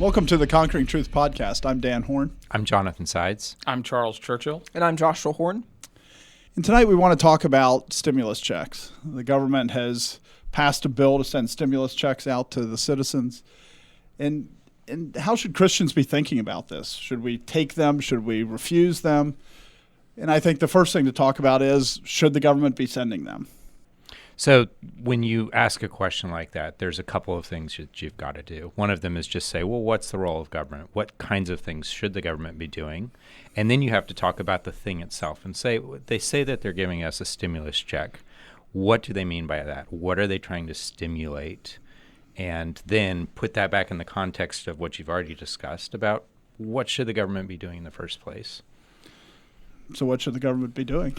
Welcome to the Conquering Truth podcast. I'm Dan Horn. I'm Jonathan Sides. I'm Charles Churchill. And I'm Joshua Horn. And tonight we want to talk about stimulus checks. The government has passed a bill to send stimulus checks out to the citizens. And how should Christians be thinking about this? Should we take them? Should we refuse them? And I think the first thing to talk about is, should the government be sending them? So when you ask a question like that, there's a couple of things that you've got to do. One of them is just say, well, what's the role of government? What kinds of things should the government be doing? And then you have to talk about the thing itself and say, they say that they're giving us a stimulus check. What do they mean by that? What are they trying to stimulate? And then put that back in the context of what you've already discussed about what should the government be doing in the first place. So what should the government be doing?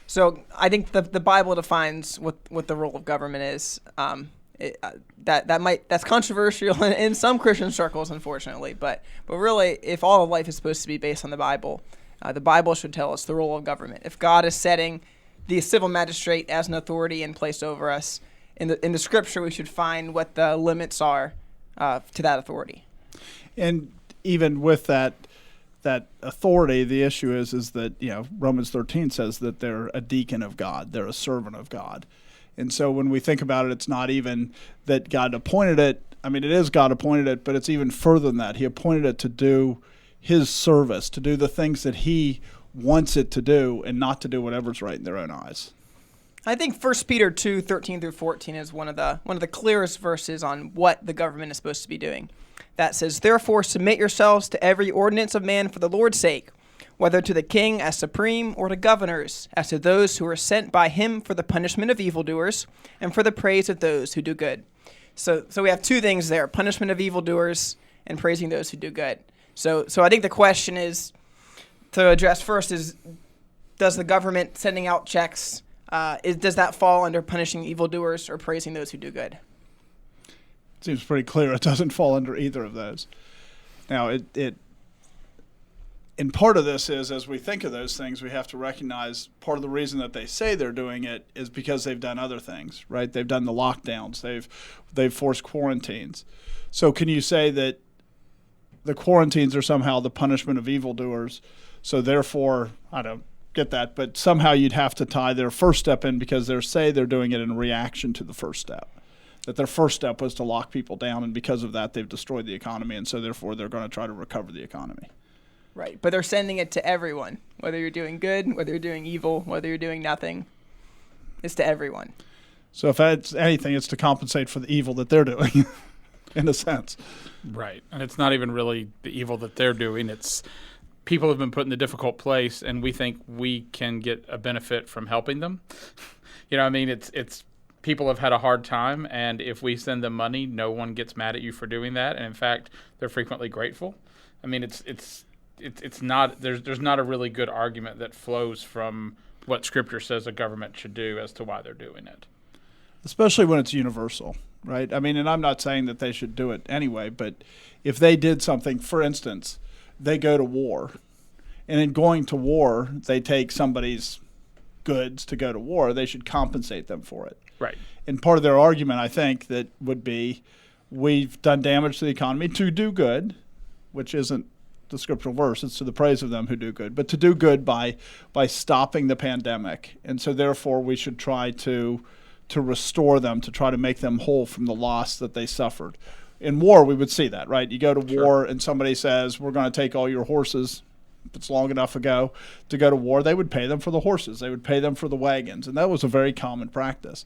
So I think the Bible defines what the role of government is. That's controversial in some Christian circles, unfortunately. But really, if all of life is supposed to be based on the Bible should tell us the role of government. If God is setting the civil magistrate as an authority in place over us, in the Scripture, we should find what the limits are to that authority. And even with that authority, the issue is that, Romans 13 says that they're a deacon of God. They're a servant of God. And so when we think about it, it's not even that God appointed it. I mean, it is God appointed it, but it's even further than that. He appointed it to do his service, to do the things that he wants it to do and not to do whatever's right in their own eyes. I think 1 Peter 2:13 through 14 is one of the clearest verses on what the government is supposed to be doing. That says, "Therefore submit yourselves to every ordinance of man for the Lord's sake, whether to the king as supreme or to governors, as to those who are sent by him for the punishment of evildoers and for the praise of those who do good." So we have two things there, punishment of evildoers and praising those who do good. So I think the question is, to address first is, does the government sending out checks, does that fall under punishing evildoers or praising those who do good? Seems pretty clear it doesn't fall under either of those. Now, and part of this is, as we think of those things, we have to recognize part of the reason that they say they're doing it is because they've done other things, right? They've done the lockdowns. They've forced quarantines. So can you say that the quarantines are somehow the punishment of evildoers? So therefore, I don't get that, but somehow you'd have to tie their first step in because they're doing it in reaction to the first step. That their first step was to lock people down, and because of that, they've destroyed the economy, and so therefore they're going to try to recover the economy. Right, but they're sending it to everyone, whether you're doing good, whether you're doing evil, whether you're doing nothing. It's to everyone. So if it's anything, it's to compensate for the evil that they're doing, in a sense. Right, and it's not even really the evil that they're doing. It's people have been put in a difficult place, and we think we can get a benefit from helping them. It's people have had a hard time, and if we send them money, no one gets mad at you for doing that, and in fact, they're frequently grateful. I mean, it's not there's not a really good argument that flows from what Scripture says a government should do as to why they're doing it. Especially when it's universal, right? I mean, and I'm not saying that they should do it anyway, but if they did something, for instance, they go to war, and in going to war, they take somebody's goods to go to war, they should compensate them for it. Right. And part of their argument, I think, that would be, we've done damage to the economy to do good, which isn't the scriptural verse, it's to the praise of them who do good, but to do good by stopping the pandemic. And so therefore we should try to restore them, to try to make them whole from the loss that they suffered. In war, we would see that, right? You go to war and somebody says, we're going to take all your horses. If it's long enough ago to go to war, they would pay them for the horses. They would pay them for the wagons. And that was a very common practice.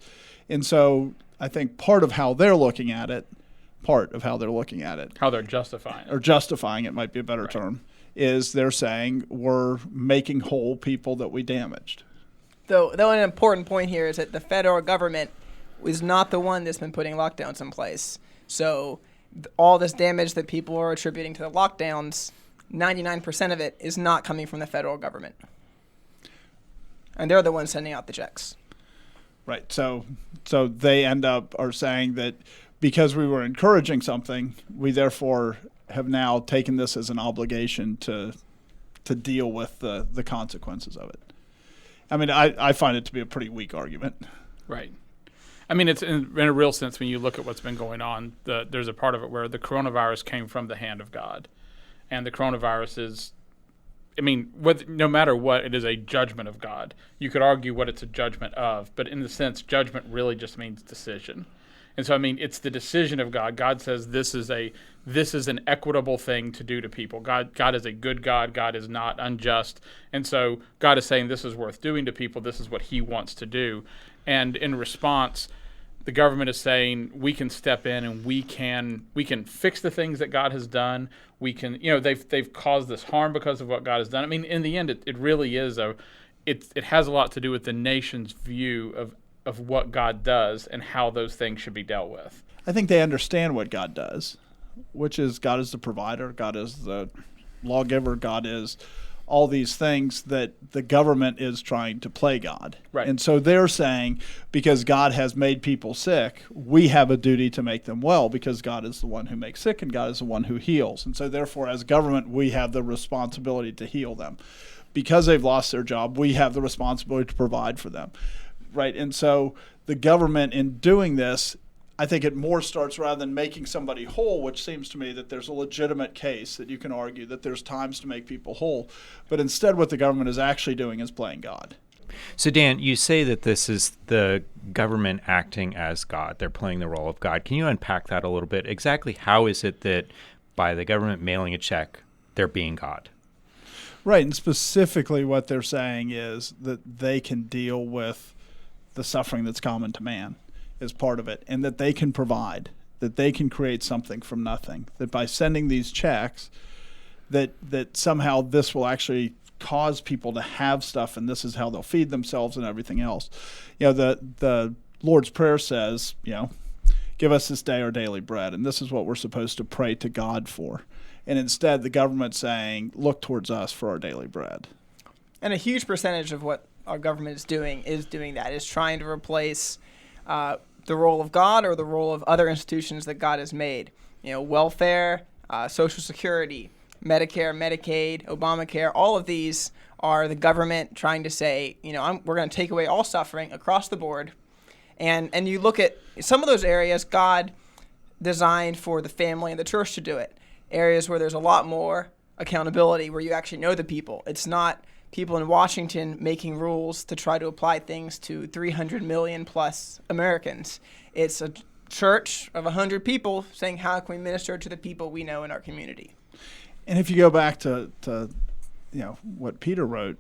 And so I think part of how they're looking at it, how they're justifying it might be a better term, is they're saying we're making whole people that we damaged. Though an important point here is that the federal government is not the one that's been putting lockdowns in place. So all this damage that people are attributing to the lockdowns, 99% of it is not coming from the federal government. And they're the ones sending out the checks. Right. So they are saying that because we were encouraging something, we therefore have now taken this as an obligation to deal with the consequences of it. I mean, I find it to be a pretty weak argument. Right. I mean, it's in a real sense when you look at what's been going on. There's a part of it where the coronavirus came from the hand of God, and the coronavirus is, I mean, no matter what, it is a judgment of God. You could argue what it's a judgment of, but in the sense, judgment really just means decision. And so, I mean, it's the decision of God. God says this is an equitable thing to do to people. God is a good God. God is not unjust. And so God is saying this is worth doing to people. This is what he wants to do. And in response, the government is saying we can step in and we can fix the things that God has done. We can, they've caused this harm because of what God has done. I mean, in the end, it really is it has a lot to do with the nation's view of what God does and how those things should be dealt with. I think they understand what God does, which is God is the provider, God is the lawgiver, God is all these things that the government is trying to play God. Right. And so they're saying because God has made people sick, we have a duty to make them well because God is the one who makes sick and God is the one who heals. And so therefore, as government, we have the responsibility to heal them. Because they've lost their job, we have the responsibility to provide for them. Right. And so the government in doing this, I think it more starts rather than making somebody whole, which seems to me that there's a legitimate case that you can argue that there's times to make people whole. But instead what the government is actually doing is playing God. So, Dan, you say that this is the government acting as God. They're playing the role of God. Can you unpack that a little bit? Exactly how is it that by the government mailing a check, they're being God? Right. And specifically what they're saying is that they can deal with the suffering that's common to man is part of it, and that they can provide, that they can create something from nothing, that by sending these checks, that somehow this will actually cause people to have stuff, and this is how they'll feed themselves and everything else. The Lord's Prayer says, give us this day our daily bread, and this is what we're supposed to pray to God for. And instead, the government's saying, look towards us for our daily bread. And a huge percentage of what our government is doing that, is trying to replace the role of God or the role of other institutions that God has made. Welfare, Social Security, Medicare, Medicaid, Obamacare, all of these are the government trying to say, we're going to take away all suffering across the board. And you look at some of those areas God designed for the family and the church to do it. Areas where there's a lot more accountability, where you actually know the people. It's not people in Washington making rules to try to apply things to 300 million plus Americans. It's a church of 100 people saying, how can we minister to the people we know in our community? And if you go back to what Peter wrote,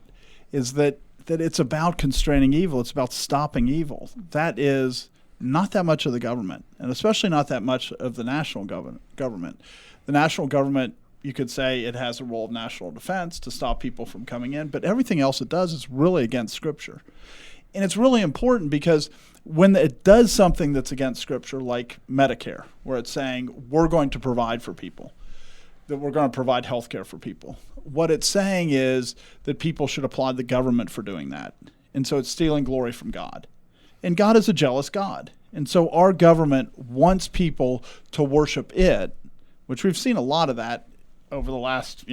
is that it's about constraining evil. It's about stopping evil. That is not that much of the government, and especially not that much of the national government. The national government, you could say it has a role of national defense to stop people from coming in, but everything else it does is really against Scripture. And it's really important because when it does something that's against Scripture, like Medicare, where it's saying we're going to provide for people, that we're going to provide health care for people, what it's saying is that people should applaud the government for doing that. And so it's stealing glory from God. And God is a jealous God. And so our government wants people to worship it, which we've seen a lot of that over the last,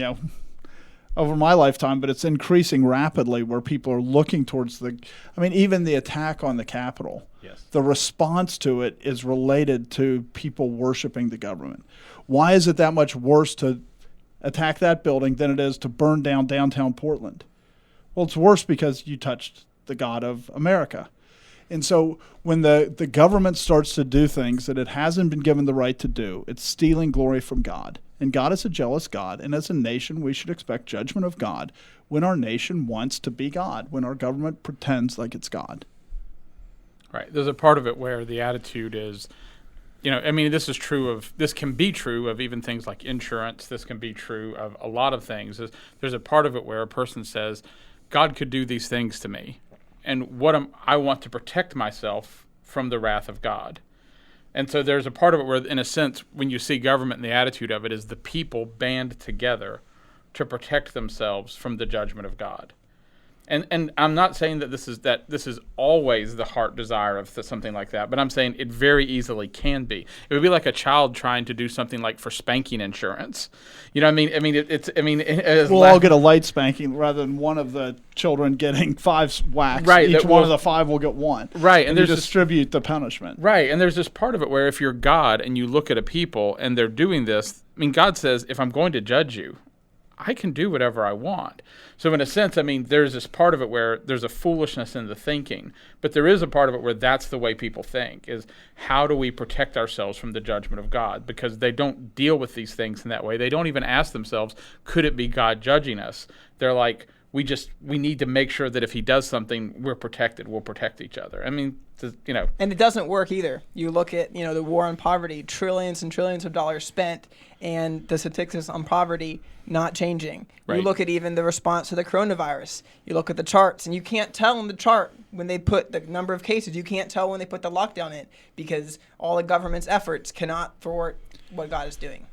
over my lifetime, but it's increasing rapidly where people are looking towards even the attack on the Capitol. Yes. The response to it is related to people worshiping the government. Why is it that much worse to attack that building than it is to burn down downtown Portland? Well, it's worse because you touched the God of America. And so when the government starts to do things that it hasn't been given the right to do, it's stealing glory from God. And God is a jealous God. And as a nation, we should expect judgment of God when our nation wants to be God, when our government pretends like it's God. Right. There's a part of it where the attitude is, this can be true of even things like insurance. This can be true of a lot of things. There's a part of it where a person says, God could do these things to me. And I want to protect myself from the wrath of God. And so there's a part of it where, in a sense, when you see government and the attitude of it is the people band together to protect themselves from the judgment of God. And I'm not saying that this is always the heart desire of something like that, but I'm saying it very easily can be. It would be like a child trying to do something like for spanking insurance. You know what I mean? We'll all get a light spanking rather than one of the children getting 5 whacks. Right, Each one of the 5 will get 1. Right, and you distribute the punishment. Right, and there's this part of it where if you're God and you look at a people and they're doing this, I mean, God says, if I'm going to judge you, I can do whatever I want. So in a sense, I mean, there's this part of it where there's a foolishness in the thinking, but there is a part of it where that's the way people think, is how do we protect ourselves from the judgment of God? Because they don't deal with these things in that way. They don't even ask themselves, could it be God judging us? They're like, we need to make sure that if he does something, we're protected. We'll protect each other. I mean, you know. And it doesn't work either. You look at, the war on poverty, trillions and trillions of dollars spent, and the statistics on poverty not changing. Right. You look at even the response to the coronavirus. You look at the charts, and you can't tell in the chart when they put the number of cases. You can't tell when they put the lockdown in, because all the government's efforts cannot thwart what God is doing.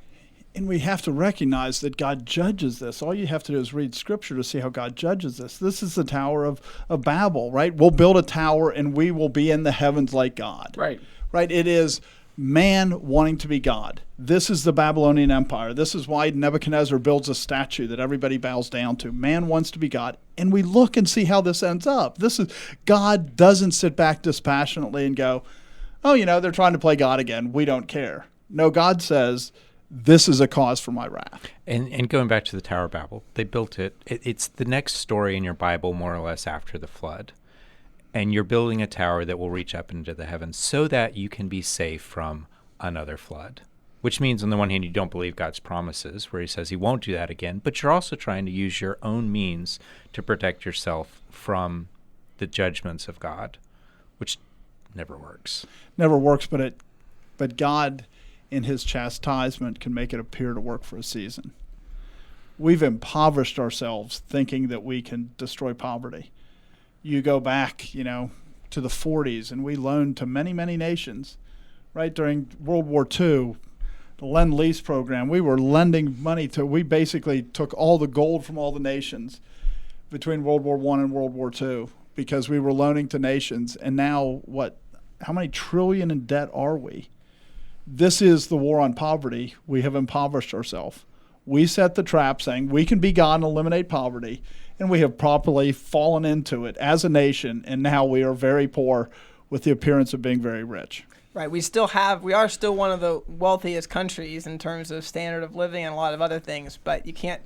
And we have to recognize that God judges this. All you have to do is read Scripture to see how God judges this. This is the Tower of Babel, right? We'll build a tower and we will be in the heavens like God. Right. Right? It is man wanting to be God. This is the Babylonian Empire. This is why Nebuchadnezzar builds a statue that everybody bows down to. Man wants to be God. And we look and see how this ends up. God doesn't sit back dispassionately and go, oh, they're trying to play God again. We don't care. No, God says, this is a cause for my wrath. And going back to the Tower of Babel, they built it. It's the next story in your Bible, more or less, after the flood. And you're building a tower that will reach up into the heavens so that you can be safe from another flood. Which means, on the one hand, you don't believe God's promises, where he says he won't do that again, but you're also trying to use your own means to protect yourself from the judgments of God, which never works. Never works, but God, in his chastisement, can make it appear to work for a season. We've impoverished ourselves thinking that we can destroy poverty. You go back, to the 40s, and we loaned to many, many nations. Right during World War II, the Lend-Lease program, we were lending money we basically took all the gold from all the nations between World War I and World War II because we were loaning to nations. And now, how many trillion in debt are we? This is the war on poverty. We have impoverished ourselves. We set the trap saying we can be God and eliminate poverty, and we have properly fallen into it as a nation, and now we are very poor with the appearance of being very rich. Right. We are still one of the wealthiest countries in terms of standard of living and a lot of other things, but you can't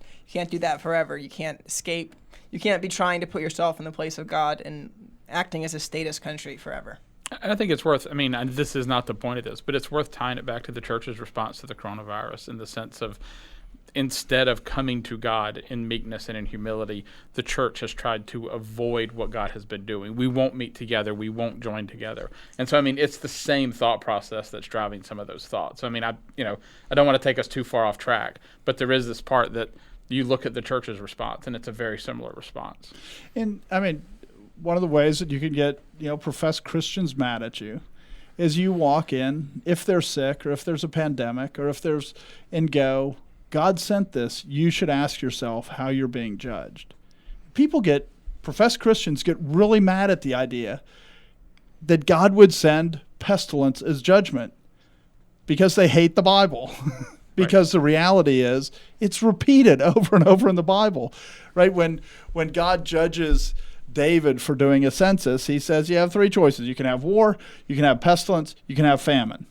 do that forever. You can't escape. You can't be trying to put yourself in the place of God and acting as a statist country forever. And I think it's worth, this is not the point of this, but it's worth tying it back to the church's response to the coronavirus in the sense of, instead of coming to God in meekness and in humility, the church has tried to avoid what God has been doing. We won't meet together. We won't join together. And so, it's the same thought process that's driving some of those thoughts. I don't want to take us too far off track, but there is this part that you look at the church's response, and it's a very similar response. And, one of the ways that you can get, professed Christians mad at you is you walk in, if they're sick or if there's a pandemic or if there's, and go, God sent this, you should ask yourself how you're being judged. Professed Christians get really mad at the idea that God would send pestilence as judgment because they hate the Bible. Because The reality is it's repeated over and over in the Bible, right? When God judges David for doing a census, he says you have 3 choices. You can have war, you can have pestilence, you can have famine.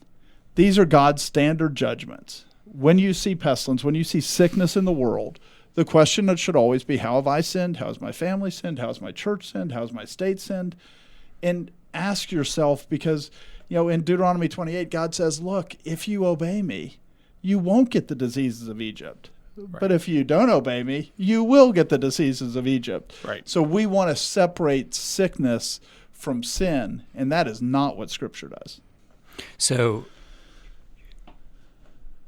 These are God's standard judgments. When you see pestilence, when you see sickness in the world, the question that should always be, how have I sinned? How has my family sinned? How has my church sinned? How has my state sinned? And ask yourself, because, in Deuteronomy 28, God says, look, if you obey me, you won't get the diseases of Egypt. Right. But if you don't obey me, you will get the diseases of Egypt. Right. So we want to separate sickness from sin, and that is not what Scripture does. So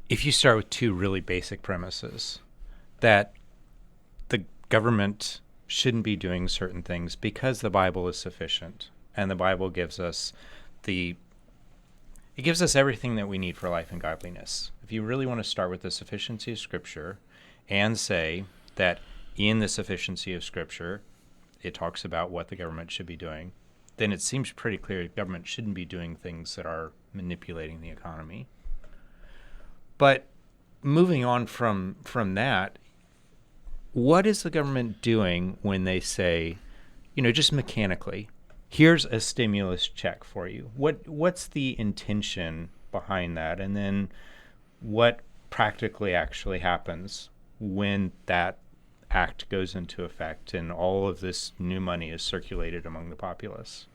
if you start with 2 really basic premises, that the government shouldn't be doing certain things because the Bible is sufficient, and the Bible gives us everything that we need for life and godliness. If you really want to start with the sufficiency of Scripture and say that in the sufficiency of Scripture, it talks about what the government should be doing, then it seems pretty clear the government shouldn't be doing things that are manipulating the economy. But moving on from that, what is the government doing when they say, just mechanically, here's a stimulus check for you? What's the intention behind that? And then what practically actually happens when that act goes into effect and all of this new money is circulated among the populace?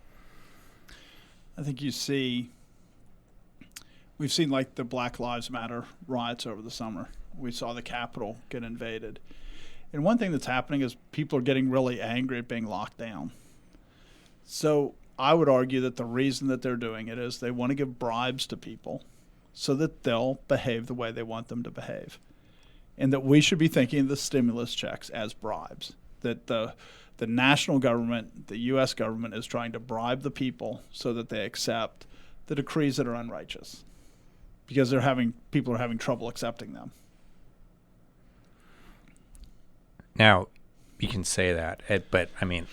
I think we've seen like the Black Lives Matter riots over the summer. We saw the Capitol get invaded. And one thing that's happening is people are getting really angry at being locked down. So I would argue that the reason that they're doing it is they want to give bribes to people so that they'll behave the way they want them to behave. And that we should be thinking of the stimulus checks as bribes. That the national government, the U.S. government, is trying to bribe the people so that they accept the decrees that are unrighteous, because people are having trouble accepting them. Now, you can say that, but I mean,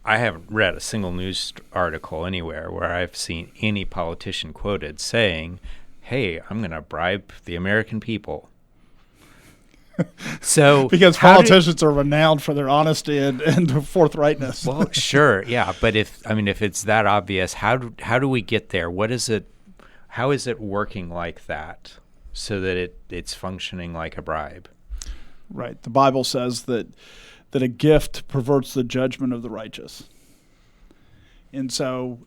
I haven't read a single news article anywhere where I've seen any politician quoted saying, "Hey, I'm going to bribe the American people." So because politicians are renowned for their honesty and forthrightness. Well, sure, yeah, but if it's that obvious, how do we get there? What is it? How is it working like that so that it's functioning like a bribe? Right. The Bible says that a gift perverts the judgment of the righteous. And so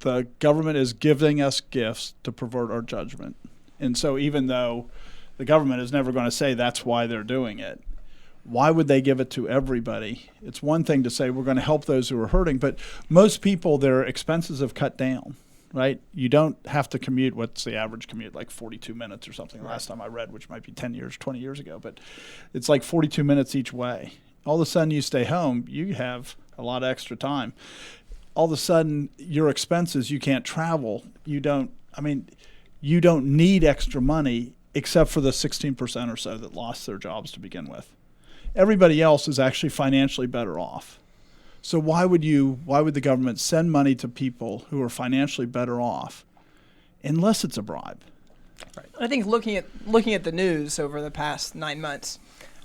the government is giving us gifts to pervert our judgment. And so even though the government is never going to say that's why they're doing it, why would they give it to everybody? It's one thing to say we're going to help those who are hurting, but most people, their expenses have cut down. Right? You don't have to commute. What's the average commute? Like 42 minutes or something. Last time I read, which might be 10 years, 20 years ago, but it's like 42 minutes each way. All of a sudden you stay home, you have a lot of extra time. All of a sudden your expenses, you can't travel. You don't need extra money except for the 16% or so that lost their jobs to begin with. Everybody else is actually financially better off. So why would the government send money to people who are financially better off unless it's a bribe? Right. I think looking at the news over the past 9 months,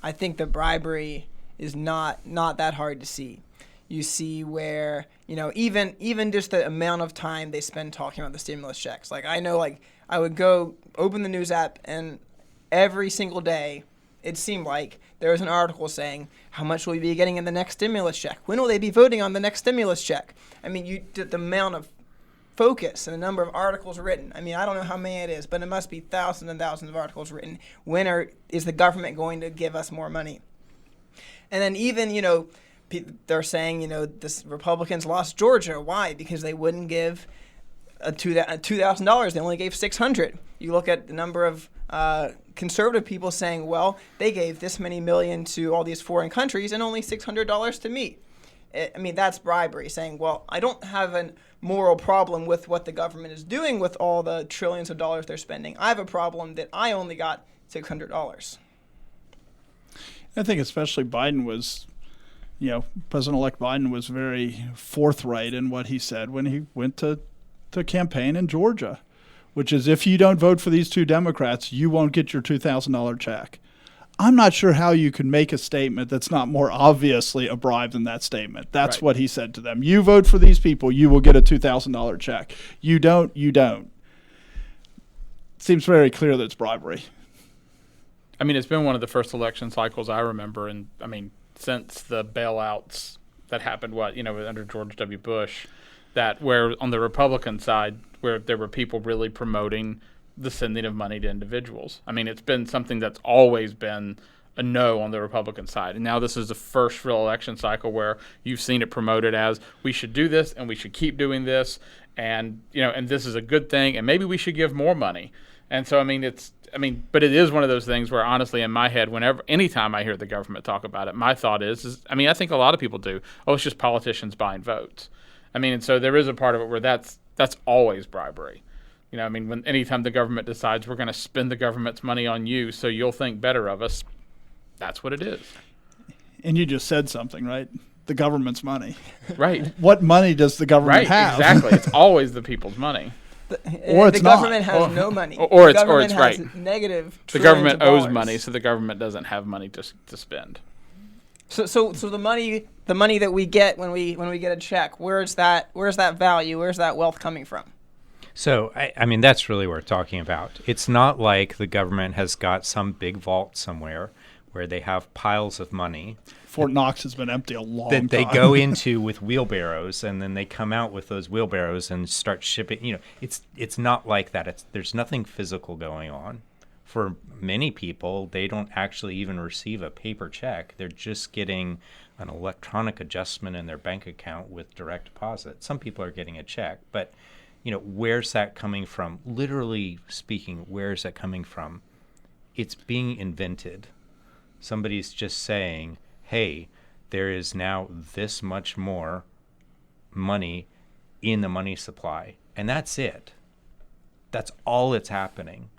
I think the bribery is not that hard to see. You see where, even just the amount of time they spend talking about the stimulus checks. Like I know, I would go open the news app and every single day it seemed like there was an article saying, how much will we be getting in the next stimulus check? When will they be voting on the next stimulus check? I mean, the amount of focus and the number of articles written. I mean, I don't know how many it is, but it must be thousands and thousands of articles written. When is the government going to give us more money? And then even, they're saying, the Republicans lost Georgia. Why? Because they wouldn't give $2,000. They only gave $600. You look at the number of conservative people saying, well, they gave this many million to all these foreign countries and only $600 to me. I mean, that's bribery, saying, well, I don't have a moral problem with what the government is doing with all the trillions of dollars they're spending. I have a problem that I only got $600. I think especially Biden was, President-elect Biden was very forthright in what he said when he went to campaign in Georgia, which is if you don't vote for these two Democrats, you won't get your $2,000 check. I'm not sure how you can make a statement that's not more obviously a bribe than that statement. That's right. What he said to them. You vote for these people, you will get a $2,000 check. You don't, you don't. It seems very clear that it's bribery. I mean, it's been one of the first election cycles I remember, and since the bailouts that happened, under George W. Bush, that where on the Republican side, where there were people really promoting the sending of money to individuals. I mean, it's been something that's always been a no on the Republican side. And now this is the first real election cycle where you've seen it promoted as we should do this and we should keep doing this and this is a good thing and maybe we should give more money. And so, but it is one of those things where honestly in my head, anytime I hear the government talk about it, my thought is I think a lot of people do, it's just politicians buying votes. And so there is a part of it where that's always bribery. Anytime the government decides we're going to spend the government's money on you so you'll think better of us, that's what it is. And you just said something, right? the government's money. Right. What money does the government Right. have? Exactly. It's always the people's money. Or it's the not. government has no money. Or the it's government has right. negative. The trillions government of owes dollars. money, so the government doesn't have money to spend. So the money that we get when we get a check, where's that value? Where's that wealth coming from? So, I mean, that's really what we're talking about. It's not like the government has got some big vault somewhere where they have piles of money Fort Knox has been empty a long that time. they go into with wheelbarrows, and then they come out with those wheelbarrows and start shipping. You know, it's not like that. There's nothing physical going on. For many people, they don't actually even receive a paper check. They're just getting an electronic adjustment in their bank account with direct deposit. Some people are getting a check, but you know, where's that coming from? Literally speaking, where's that coming from? It's being invented. Somebody's just saying, hey, there is now this much more money in the money supply. And that's it. That's all that's happening.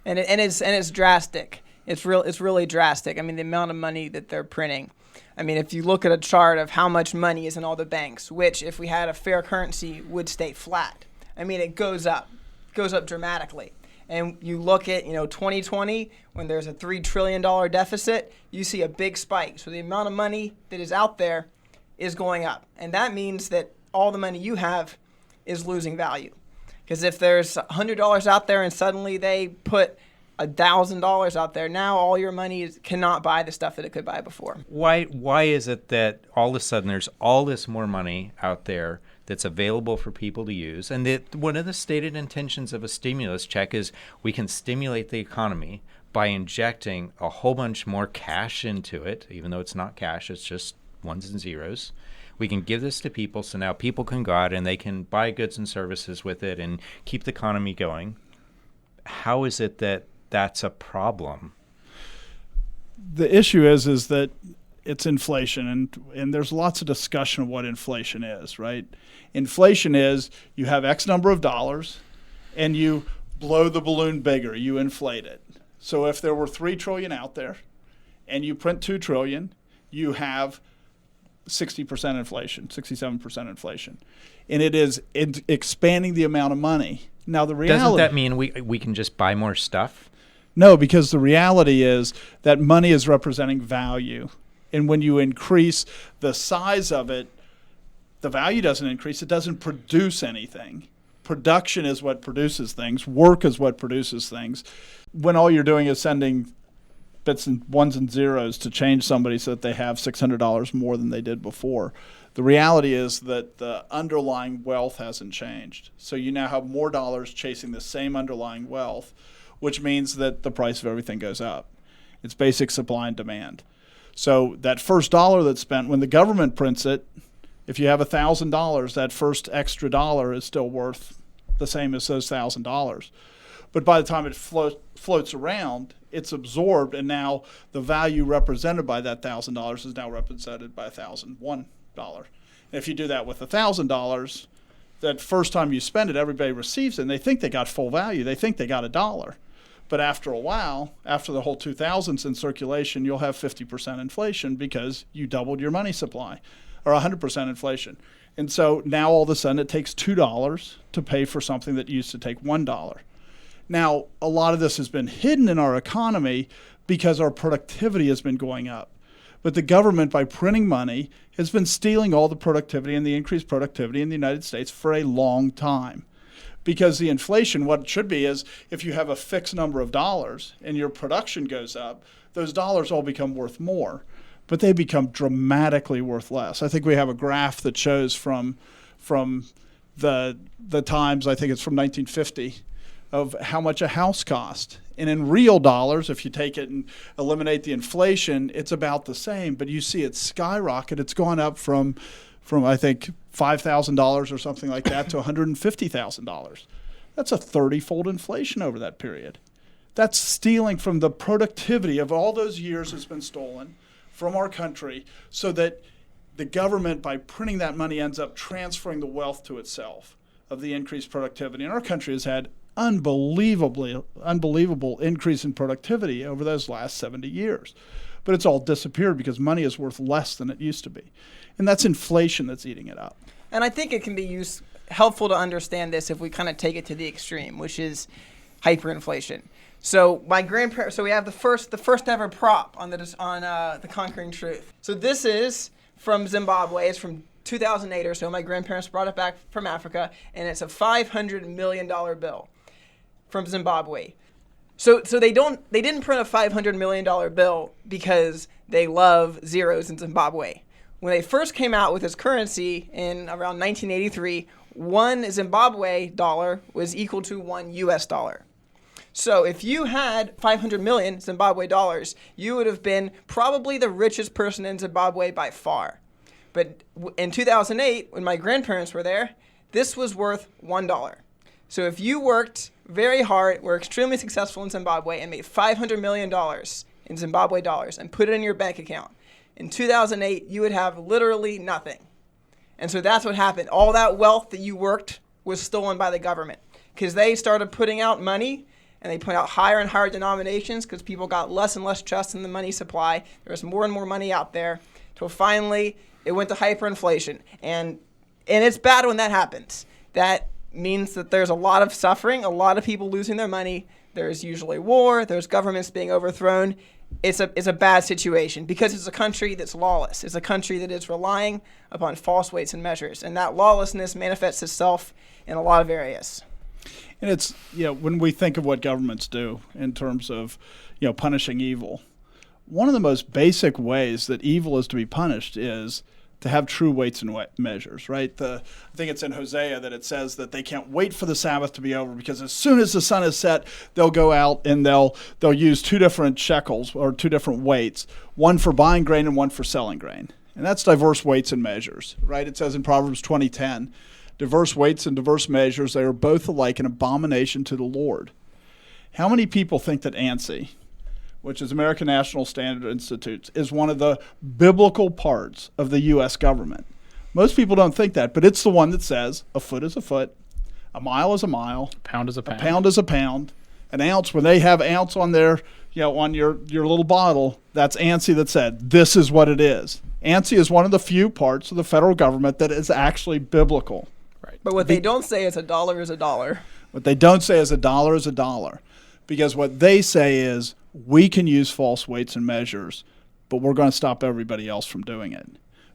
And it's drastic. It's really drastic. I mean, the amount of money that they're printing. I mean, if you look at a chart of how much money is in all the banks, which if we had a fair currency would stay flat. I mean, it goes up dramatically. And you look at, 2020, when there's a $3 trillion deficit, you see a big spike. So the amount of money that is out there is going up. And that means that all the money you have is losing value. Because if there's $100 out there and suddenly they put $1,000 out there, now all your money cannot buy the stuff that it could buy before. Why is it that all of a sudden there's all this more money out there that's available for people to use? And one of the stated intentions of a stimulus check is we can stimulate the economy by injecting a whole bunch more cash into it, even though it's not cash, it's just ones and zeros. We can give this to people so now people can go out and they can buy goods and services with it and keep the economy going. How is it that that's a problem? The issue is that it's inflation, and there's lots of discussion of what inflation is, right? Inflation is you have X number of dollars and you blow the balloon bigger, you inflate it. So if there were 3 trillion out there and you print 2 trillion, you have 60% inflation, 67% inflation. And it is expanding the amount of money. Now the reality— Doesn't that mean we can just buy more stuff? No, because the reality is that money is representing value. And when you increase the size of it, the value doesn't increase. It doesn't produce anything. Production is what produces things. Work is what produces things. When all you're doing is sending bits and ones and zeros to change somebody so that they have $600 more than they did before, the reality is that the underlying wealth hasn't changed. So you now have more dollars chasing the same underlying wealth, which means that the price of everything goes up. It's basic supply and demand. So that first dollar that's spent, when the government prints it, if you have $1,000, that first extra dollar is still worth the same as those $1,000. But by the time it floats around, it's absorbed, and now the value represented by that $1,000 is now represented by $1,001. And if you do that with $1,000, that first time you spend it, everybody receives it, and they think they got full value. They think they got $1. But after a while, after the whole 2000's in circulation, you'll have 50% inflation because you doubled your money supply, or 100% inflation. And so now all of a sudden it takes $2 to pay for something that used to take $1. Now, a lot of this has been hidden in our economy because our productivity has been going up. But the government, by printing money, has been stealing all the productivity and the increased productivity in the United States for a long time. Because the inflation, what it should be is if you have a fixed number of dollars and your production goes up, those dollars all become worth more, but they become dramatically worth less. I think we have a graph that shows from the times, I think it's from 1950, of how much a house cost. And in real dollars, if you take it and eliminate the inflation, it's about the same, but you see it skyrocket. It's gone up from I think $5,000 or something like that to $150,000. That's a 30-fold inflation over that period. That's stealing from the productivity of all those years that's been stolen from our country, so that the government, by printing that money, ends up transferring the wealth to itself of the increased productivity. And our country has had unbelievable increase in productivity over those last 70 years. but it's all disappeared because money is worth less than it used to be. And that's inflation that's eating it up. And I think it can be helpful to understand this if we kind of take it to the extreme, which is hyperinflation. So my grandparents. So we have the first ever prop on the Conquering Truth. So this is from Zimbabwe. It's from 2008 or so. My grandparents brought it back from Africa, and it's a $500 million bill from Zimbabwe. So they didn't print a $500 million bill because they love zeros in Zimbabwe. When they first came out with this currency in around 1983, one Zimbabwe dollar was equal to one US dollar. So if you had 500 million Zimbabwe dollars, you would have been probably the richest person in Zimbabwe by far. But in 2008, when my grandparents were there, this was worth $1. So if you worked very hard, were extremely successful in Zimbabwe, and made $500 million in Zimbabwe dollars and put it in your bank account, in 2008, you would have literally nothing. And so that's what happened. All that wealth that you worked was stolen by the government because they started putting out money, and they put out higher and higher denominations because people got less and less trust in the money supply. There was more and more money out there. Till finally, it went to hyperinflation. And it's bad when that happens. That means that there's a lot of suffering, a lot of people losing their money. There's usually war. There's governments being overthrown. It's a bad situation because it's a country that's lawless. It's a country that is relying upon false weights and measures. And that lawlessness manifests itself in a lot of areas. And it's, when we think of what governments do in terms of, punishing evil, one of the most basic ways that evil is to be punished is to have true weights and measures, right? I think it's in Hosea that it says that they can't wait for the Sabbath to be over because as soon as the sun is set, they'll go out and they'll use two different shekels or two different weights, one for buying grain and one for selling grain. And that's diverse weights and measures, right? It says in Proverbs 20:10, diverse weights and diverse measures, they are both alike an abomination to the Lord. How many people think that ANSI, which is American National Standard Institute, is one of the biblical parts of the U.S. government? Most people don't think that, but it's the one that says a foot is a foot, a mile is a mile, a pound is a pound, a pound is a pound, an ounce, when they have ounce on their, on your little bottle, that's ANSI that said, this is what it is. ANSI is one of the few parts of the federal government that is actually biblical. Right. But what they don't say is a dollar is a dollar. What they don't say is a dollar is a dollar. Because what they say is, we can use false weights and measures, but we're going to stop everybody else from doing it.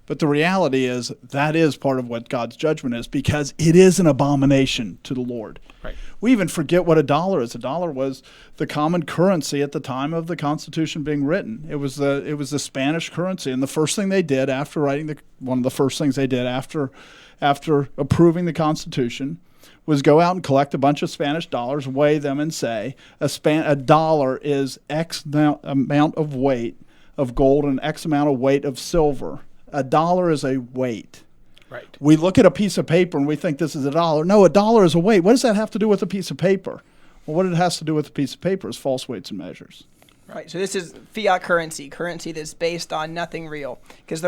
But the reality is that is part of what God's judgment is because it is an abomination to the Lord. Right. We even forget what a dollar is. A dollar was the common currency at the time of the Constitution being written. It was the Spanish currency, and the first thing they did after one of the first things they did after approving the Constitution was go out and collect a bunch of Spanish dollars, weigh them, and say a dollar is X amount of weight of gold and X amount of weight of silver. A dollar is a weight. Right. We look at a piece of paper and we think this is a dollar. No, a dollar is a weight. What does that have to do with a piece of paper? Well, what it has to do with a piece of paper is false weights and measures. Right. So this is fiat currency that's based on nothing real. Because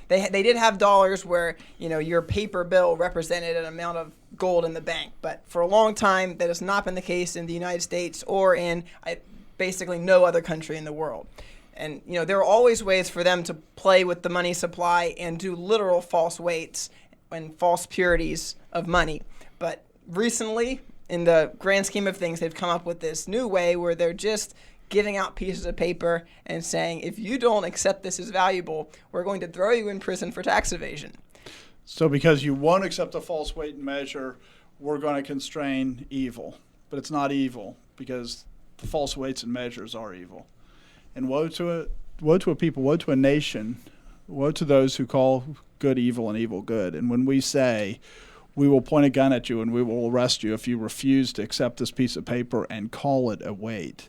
they did have dollars where, your paper bill represented an amount of gold in the bank. But for a long time, that has not been the case in the United States or in basically no other country in the world. And, there are always ways for them to play with the money supply and do literal false weights and false purities of money. But recently, in the grand scheme of things, they've come up with this new way where they're just giving out pieces of paper and saying, if you don't accept this as valuable, we're going to throw you in prison for tax evasion. So because you won't accept a false weight and measure, we're going to constrain evil. But it's not evil because the false weights and measures are evil. And woe to a people, woe to a nation, woe to those who call good evil and evil good. And when we say, we will point a gun at you and we will arrest you if you refuse to accept this piece of paper and call it a weight,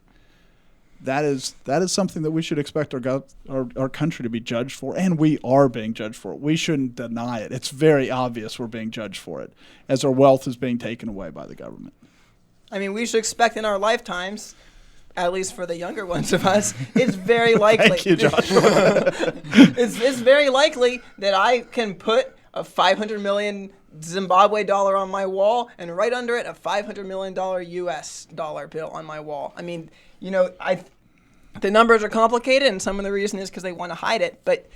that is something that we should expect our country to be judged for, and we are being judged for it. We shouldn't deny it. It's very obvious we're being judged for it, as our wealth is being taken away by the government. I mean, we should expect in our lifetimes, at least for the younger ones of us, it's very likely. Thank you, Joshua. It's very likely that I can put a 500 million Zimbabwe dollar on my wall, and right under it, a $500 million US dollar bill on my wall. I mean, The numbers are complicated, and some of the reason is because they want to hide it. But,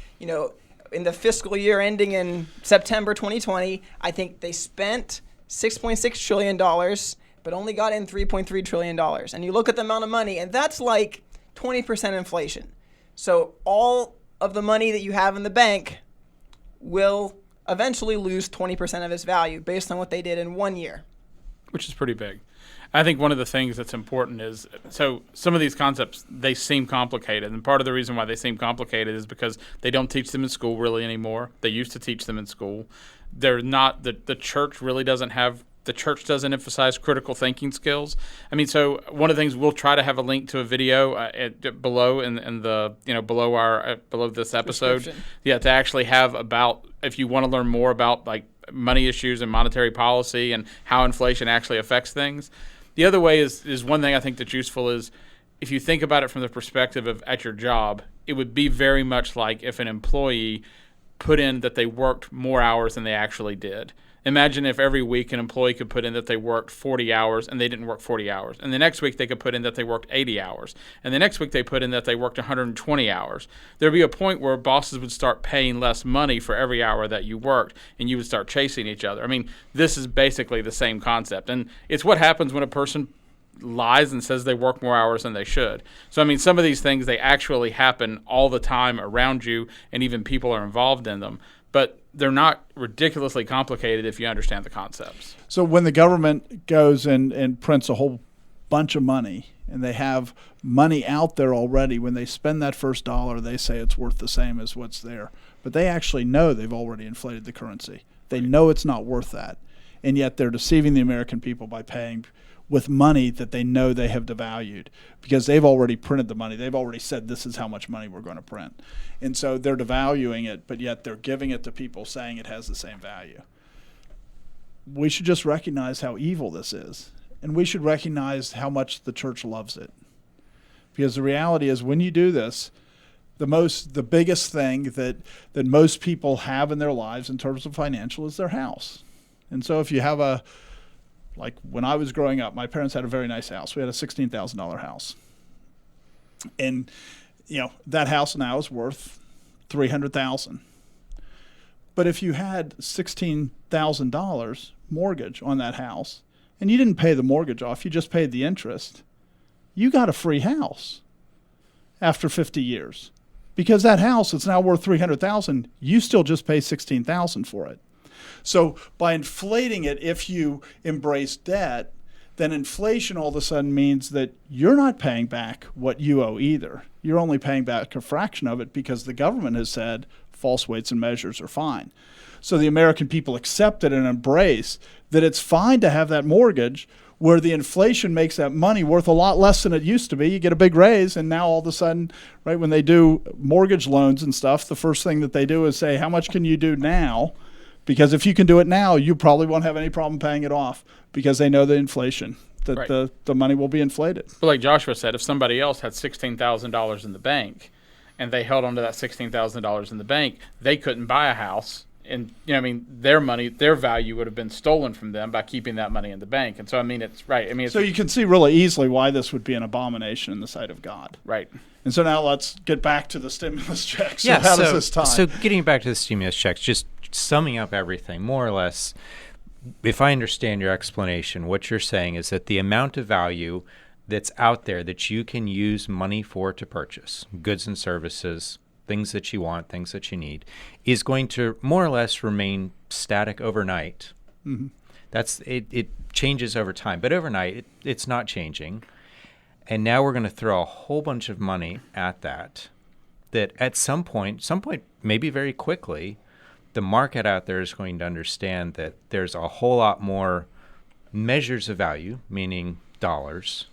in the fiscal year ending in September 2020, I think they spent $6.6 trillion, but only got in $3.3 trillion. And you look at the amount of money, and that's like 20% inflation. So all of the money that you have in the bank will eventually lose 20% of its value based on what they did in 1 year. Which is pretty big. I think one of the things that's important is, so some of these concepts, they seem complicated. And part of the reason why they seem complicated is because they don't teach them in school really anymore. They used to teach them in school. They're not, the church really doesn't have, the church doesn't emphasize critical thinking skills. I mean, so one of the things, we'll try to have a link to a video below in the, below this episode. Yeah, to actually have about, if you want to learn more about like money issues and monetary policy and how inflation actually affects things. The other way is one thing I think that's useful is if you think about it from the perspective of at your job, it would be very much like if an employee put in that they worked more hours than they actually did. Imagine if every week an employee could put in that they worked 40 hours and they didn't work 40 hours. And the next week they could put in that they worked 80 hours. And the next week they put in that they worked 120 hours. There'd be a point where bosses would start paying less money for every hour that you worked, and you would start chasing each other. I mean, this is basically the same concept. And it's what happens when a person lies and says they work more hours than they should. So, I mean, some of these things, they actually happen all the time around you, and even people are involved in them. But they're not ridiculously complicated if you understand the concepts. So when the government goes and prints a whole bunch of money, and they have money out there already, when they spend that first dollar, they say it's worth the same as what's there. But they actually know they've already inflated the currency. They know it's not worth that. And yet they're deceiving the American people by paying with money that they know they have devalued, because they've already printed the money. They've already said this is how much money we're going to print. And so they're devaluing it, but yet they're giving it to people saying it has the same value. We should just recognize how evil this is. And we should recognize how much the church loves it. Because the reality is when you do this, the biggest thing that most people have in their lives in terms of financial is their house. And so if you have like when I was growing up, my parents had a very nice house. We had a $16,000 house. And, that house now is worth $300,000. But if you had $16,000 mortgage on that house and you didn't pay the mortgage off, you just paid the interest, you got a free house after 50 years. Because that house is now worth $300,000, you still just pay $16,000 for it. So by inflating it, if you embrace debt, then inflation all of a sudden means that you're not paying back what you owe either. You're only paying back a fraction of it because the government has said false weights and measures are fine. So the American people accepted and embrace that it's fine to have that mortgage where the inflation makes that money worth a lot less than it used to be. You get a big raise, and now all of a sudden, right, when they do mortgage loans and stuff, the first thing that they do is say, how much can you do now? Because if you can do it now, you probably won't have any problem paying it off because they know the inflation, that Right. the money will be inflated. But like Joshua said, if somebody else had $16,000 in the bank and they held onto that $16,000 in the bank, they couldn't buy a house. And, their money, their value would have been stolen from them by keeping that money in the bank. And so, it's right. So you can see really easily why this would be an abomination in the sight of God. Right. And so now let's get back to the stimulus checks. So Yeah, how does this tie? So getting back to the stimulus checks, just summing up everything, more or less, if I understand your explanation, what you're saying is that the amount of value that's out there that you can use money for to purchase, goods and services, things that you want, things that you need, is going to more or less remain static overnight. Mm-hmm. It changes over time, but overnight it's not changing. And now we're going to throw a whole bunch of money at that at some point, maybe very quickly, the market out there is going to understand that there's a whole lot more measures of value, meaning dollars,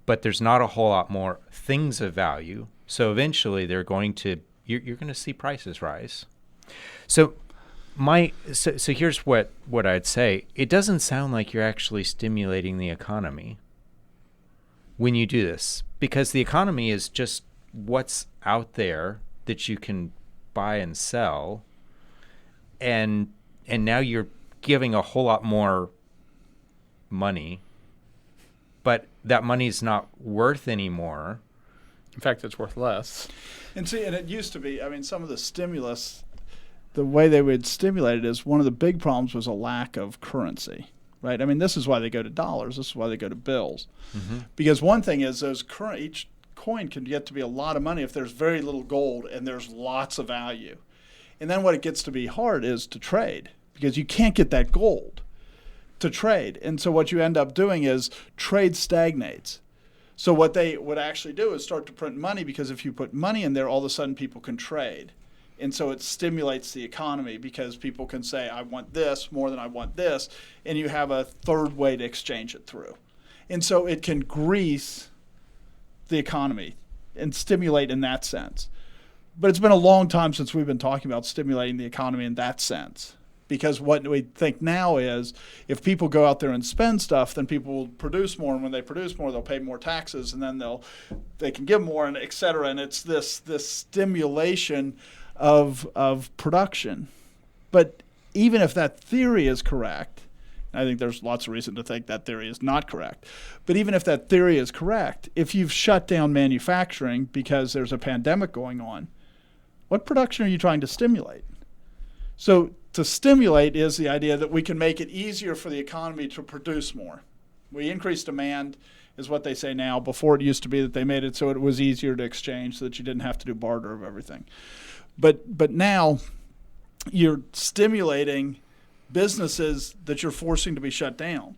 but there's not a whole lot more things of value. So eventually you're going to see prices rise. So here's what I'd say. It doesn't sound like you're actually stimulating the economy when you do this, because the economy is just what's out there that you can buy and sell. And now you're giving a whole lot more money, but that money's not worth any more. In fact, it's worth less. And see, and it used to be, I mean, some of the stimulus, the way they would stimulate it is one of the big problems was a lack of currency, right? I mean, this is why they go to dollars. This is why they go to bills. Because one thing is each coin can get to be a lot of money if there's very little gold and there's lots of value. And then what it gets to be hard is to trade because you can't get that gold to trade. And so what you end up doing is trade stagnates. So what they would actually do is start to print money because if you put money in there, all of a sudden people can trade. And so it stimulates the economy because people can say, I want this more than I want this. And you have a third way to exchange it through. And so it can grease the economy and stimulate in that sense. But it's been a long time since we've been talking about stimulating the economy in that sense. Because what we think now is if people go out there and spend stuff, then people will produce more. And when they produce more, they'll pay more taxes. And then they can give more, and et cetera. And it's this stimulation of production. But even if that theory is correct, I think there's lots of reason to think that theory is not correct. But even if that theory is correct, if you've shut down manufacturing because there's a pandemic going on, what production are you trying to stimulate? So to stimulate is the idea that we can make it easier for the economy to produce more. We increase demand is what they say now. Before it used to be that they made it so it was easier to exchange so that you didn't have to do barter of everything. But now you're stimulating businesses that you're forcing to be shut down.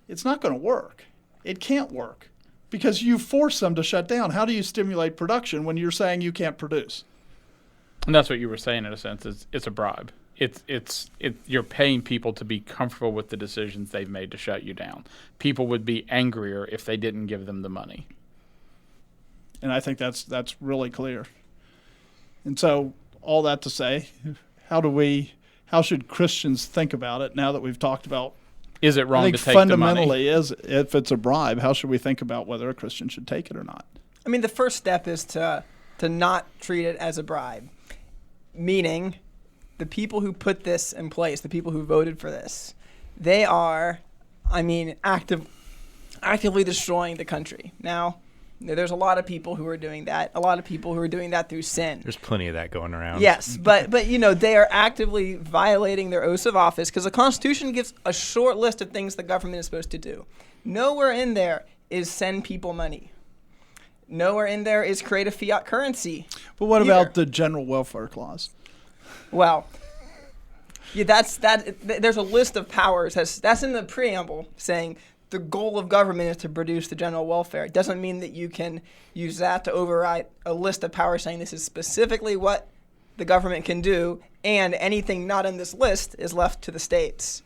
It's not going to work. It can't work because you force them to shut down. How do you stimulate production when you're saying you can't produce? And that's what you were saying in a sense. It's a bribe. You're paying people to be comfortable with the decisions they've made to shut you down. People would be angrier if they didn't give them the money. And I think that's really clear. And so all that to say, how should Christians think about it now that we've talked about? Is it wrong to take the money? Fundamentally, if it's a bribe, how should we think about whether a Christian should take it or not? I mean, the first step is to not treat it as a bribe, meaning the people who put this in place, the people who voted for this, they are, actively destroying the country. Now, there's a lot of people who are doing that. A lot of people who are doing that through sin. There's plenty of that going around. Yes, but they are actively violating their oaths of office because the Constitution gives a short list of things the government is supposed to do. Nowhere in there is send people money. Nowhere in there is create a fiat currency. But what either. about the general welfare clause? Well, yeah, there's a list of powers. That's in the preamble saying the goal of government is to produce the general welfare. It doesn't mean that you can use that to override a list of powers saying this is specifically what the government can do, and anything not in this list is left to the states.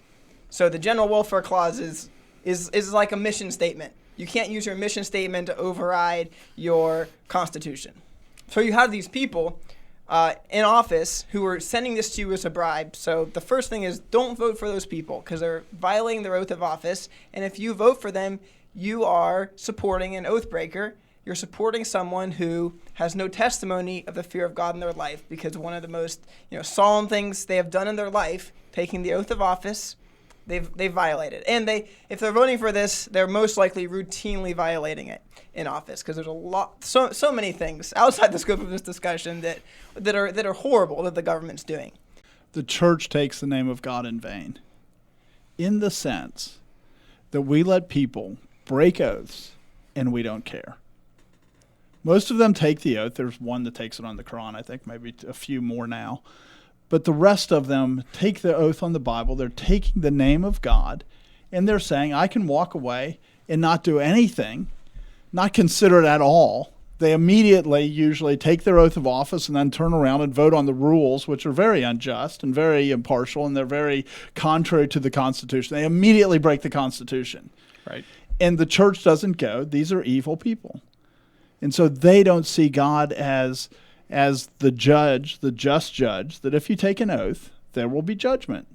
So the general welfare clause is like a mission statement. You can't use your mission statement to override your Constitution. So you have these people in office who are sending this to you as a bribe. So the first thing is don't vote for those people because they're violating their oath of office. And if you vote for them, you are supporting an oath breaker. You're supporting someone who has no testimony of the fear of God in their life because one of the most solemn things they have done in their life, taking the oath of office, they've violated. And if they're voting for this, they're most likely routinely violating it in office because there's so many things outside the scope of this discussion that are horrible that the government's doing. The church takes the name of God in vain in the sense that we let people break oaths and we don't care. Most of them take the oath. There's one that takes it on the Quran, I think, maybe a few more now. But the rest of them take the oath on the Bible. They're taking the name of God, and they're saying, I can walk away and not do anything, not consider it at all. They immediately usually take their oath of office and then turn around and vote on the rules, which are very unjust and very impartial, and they're very contrary to the Constitution. They immediately break the Constitution. Right. And the church doesn't go. These are evil people. And so they don't see God as the judge, the just judge, that if you take an oath, there will be judgment.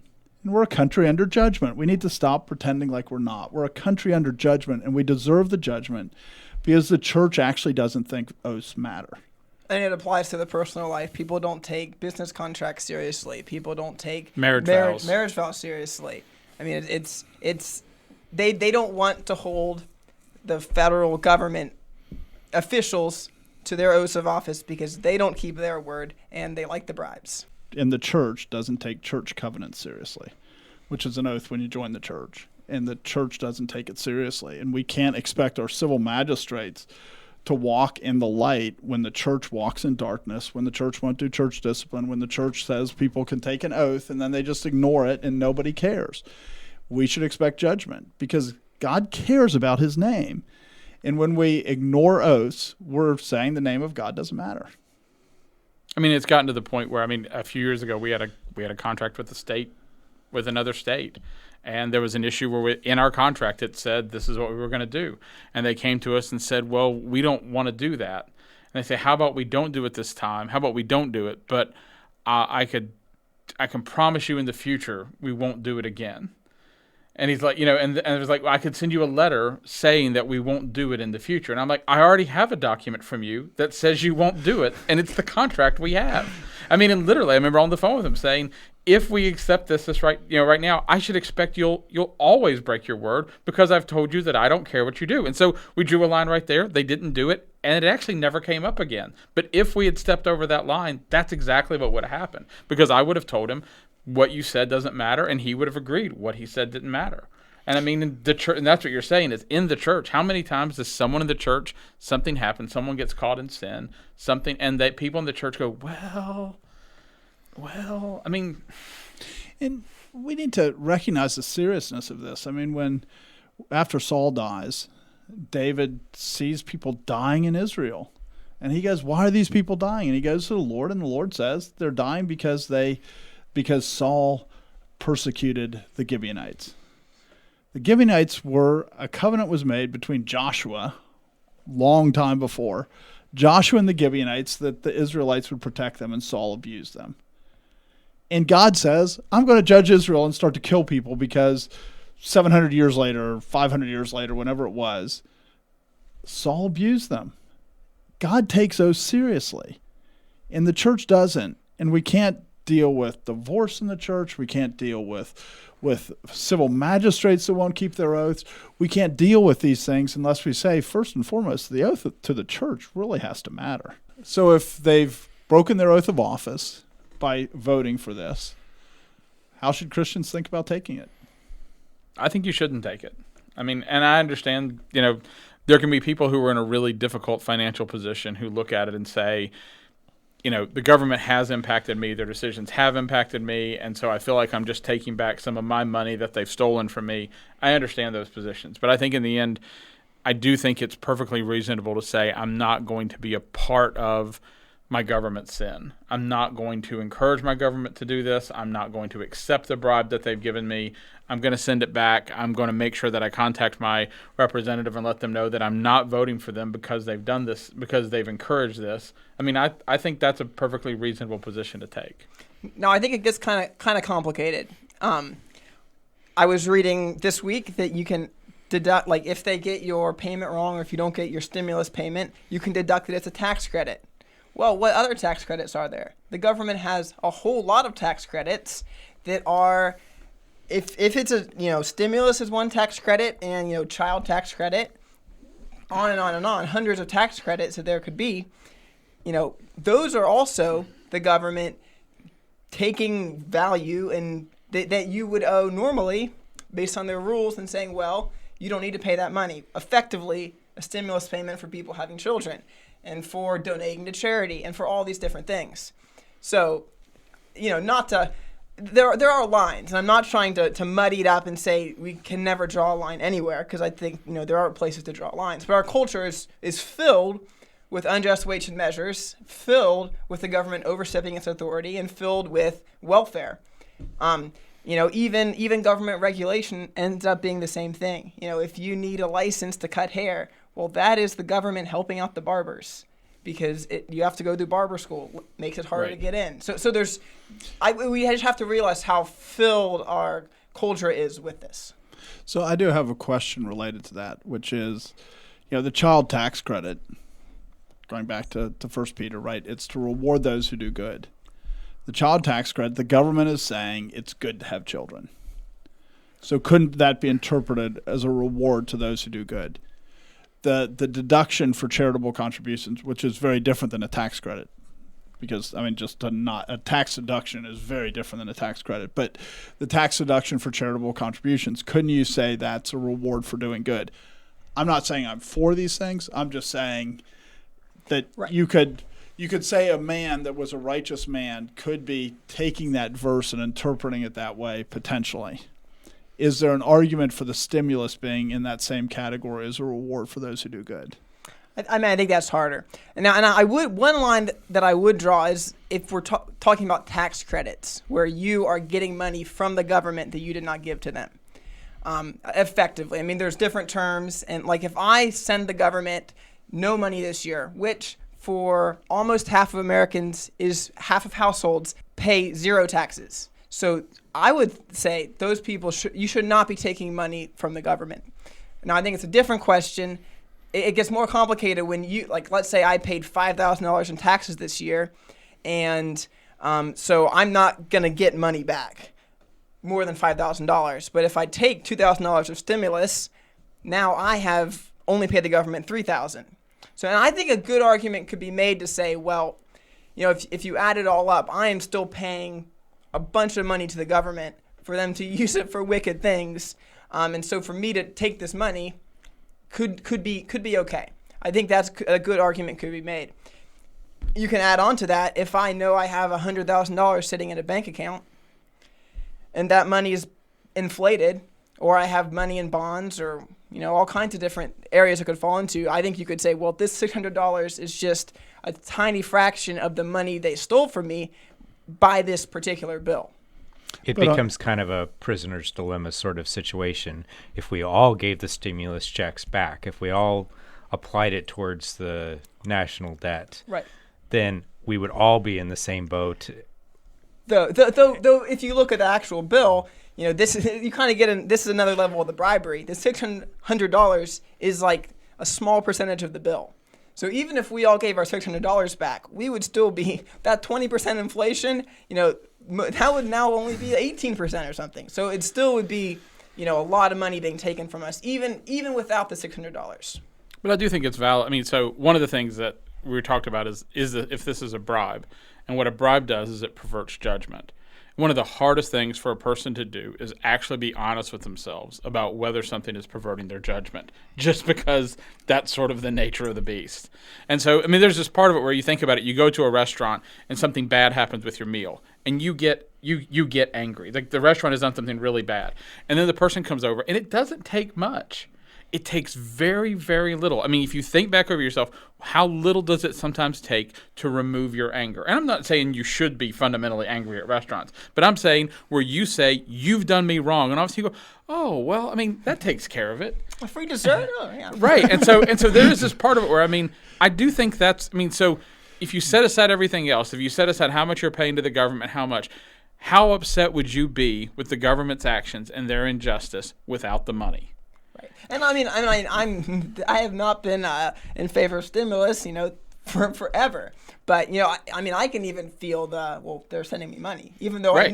And we're a country under judgment. We need to stop pretending like we're not. We're a country under judgment, and we deserve the judgment because the church actually doesn't think oaths matter. And it applies to the personal life. People don't take business contracts seriously. People don't take marriage vows seriously. I mean, they don't want to hold the federal government officials to their oaths of office because they don't keep their word and they like the bribes. And the church doesn't take church covenants seriously, which is an oath when you join the church. And the church doesn't take it seriously. And we can't expect our civil magistrates to walk in the light when the church walks in darkness, when the church won't do church discipline, when the church says people can take an oath and then they just ignore it and nobody cares. We should expect judgment because God cares about his name. And when we ignore oaths, we're saying the name of God doesn't matter. I mean, it's gotten to the point where, I mean, a few years ago we had a contract with the state, with another state. And there was an issue where in our contract it said this is what we were going to do. And they came to us and said, well, we don't want to do that. And they say, how about we don't do it this time? How about we don't do it? But I can promise you in the future we won't do it again. And he's like, and it was like, well, I could send you a letter saying that we won't do it in the future. And I'm like, I already have a document from you that says you won't do it. And it's the contract we have. I mean, and literally, I remember on the phone with him saying, if we accept this right now, I should expect you'll always break your word because I've told you that I don't care what you do. And so we drew a line right there. They didn't do it, and it actually never came up again. But if we had stepped over that line, that's exactly what would have happened because I would have told him what you said doesn't matter, and he would have agreed what he said didn't matter. And I mean, in the church, and that's what you're saying is in the church. How many times does someone in the church, something happens, someone gets caught in sin, and that people in the church go, well, I mean, and we need to recognize the seriousness of this. I mean, after Saul dies, David sees people dying in Israel, and he goes, "Why are these people dying?" And he goes to the Lord, and the Lord says, "They're dying because Saul persecuted the Gibeonites." The Gibeonites a covenant was made between Joshua, long time before, Joshua and the Gibeonites, that the Israelites would protect them, and Saul abused them. And God says, I'm going to judge Israel and start to kill people because 700 years later, 500 years later, whenever it was, Saul abused them. God takes those seriously, and the church doesn't. And we can't deal with divorce in the church. We can't deal with civil magistrates that won't keep their oaths. We can't deal with these things unless we say, first and foremost, the oath to the church really has to matter. So if they've broken their oath of office by voting for this, how should Christians think about taking it? I think you shouldn't take it. I mean, and I understand, there can be people who are in a really difficult financial position who look at it and say, the government has impacted me, their decisions have impacted me, and so I feel like I'm just taking back some of my money that they've stolen from me. I understand those positions. But I think in the end, I do think it's perfectly reasonable to say I'm not going to be a part of my government's sin. I'm not going to encourage my government to do this. I'm not going to accept the bribe that they've given me. I'm going to send it back. I'm going to make sure that I contact my representative and let them know that I'm not voting for them because they've done this, because they've encouraged this. I mean, I think that's a perfectly reasonable position to take. No, I think it gets kind of complicated. I was reading this week that you can deduct, like if they get your payment wrong or if you don't get your stimulus payment, you can deduct it as a tax credit. Well, what other tax credits are there? The government has a whole lot of tax credits that are, if it's a, stimulus is one tax credit and, child tax credit, on and on and on, hundreds of tax credits that there could be, those are also the government taking value and that you would owe normally based on their rules and saying, well, you don't need to pay that money. Effectively, a stimulus payment for people having children, and for donating to charity, and for all these different things. So, there are lines, and I'm not trying to muddy it up and say we can never draw a line anywhere, because I think, there are places to draw lines. But our culture is filled with unjust wage measures, filled with the government overstepping its authority, and filled with welfare. Even government regulation ends up being the same thing. If you need a license to cut hair, well, that is the government helping out the barbers because you have to go through barber school. Makes it harder to get in. So we just have to realize how filled our culture is with this. So I do have a question related to that, which is, the child tax credit, going back to 1 Peter, right? It's to reward those who do good. The child tax credit, the government is saying it's good to have children. So couldn't that be interpreted as a reward to those who do good? the deduction for charitable contributions, which is very different than a tax credit. Because, I mean, a tax deduction is very different than a tax credit. But the tax deduction for charitable contributions, couldn't you say that's a reward for doing good? I'm not saying I'm for these things. I'm just saying that you could say a man that was a righteous man could be taking that verse and interpreting it that way, potentially. Is there an argument for the stimulus being in that same category as a reward for those who do good? I mean, I think that's harder. And I would, one line that I would draw is if we're talking about tax credits, where you are getting money from the government that you did not give to them, effectively. I mean, there's different terms, and like if I send the government no money this year, which for almost half of Americans is half of households pay zero taxes. So I would say those people you should not be taking money from the government. Now, I think it's a different question. It gets more complicated when you, like, let's say I paid $5,000 in taxes this year, and so I'm not going to get money back, more than $5,000. But if I take $2,000 of stimulus, now I have only paid the government $3,000. So, and I think a good argument could be made to say, well, you know, if you add it all up, I am still paying a bunch of money to the government for them to use it for wicked things, and so for me to take this money could be okay. I think that's a good argument could be made. You can add on to that, if I know I have $100,000 sitting in a bank account and that money is inflated, or I have money in bonds, or, you know, all kinds of different areas it could fall into, I think you could say, well, this $600 is just a tiny fraction of the money they stole from me by this particular bill. It becomes kind of a prisoner's dilemma sort of situation. If we all gave the stimulus checks back, if we all applied it towards the national debt, then we would all be in the same boat. Though if you look at the actual bill, you know, this is, you kind of get this is another level of the bribery. The $600 is like a small percentage of the bill. So even if we all gave our $600 back, we would still be that 20% inflation. You know, that would now only be 18% or something. So it still would be, you know, a lot of money being taken from us, even without the $600. But I do think it's valid. I mean, so one of the things that we talked about is if this is a bribe, and what a bribe does is it perverts judgment. One of the hardest things for a person to do is actually be honest with themselves about whether something is perverting their judgment, just because that's sort of the nature of the beast. And so, I mean, there's this part of it where you think about it. You go to a restaurant and something bad happens with your meal, and you get angry. Like the restaurant has done something really bad. And then the person comes over, and it doesn't take much. It takes very, very little. I mean, if you think back over yourself, how little does it sometimes take to remove your anger? And I'm not saying you should be fundamentally angry at restaurants, but I'm saying where you say, you've done me wrong, and obviously you go, oh, well, I mean, that takes care of it. A free dessert? Oh, yeah. Right. And so there is this part of it where, I mean, I do think so if you set aside everything else, if you set aside how much you're paying to the government, how upset would you be with the government's actions and their injustice without the money? Right. And I have not been in favor of stimulus, you know, for forever. But, you know, I can even feel they're sending me money, even though I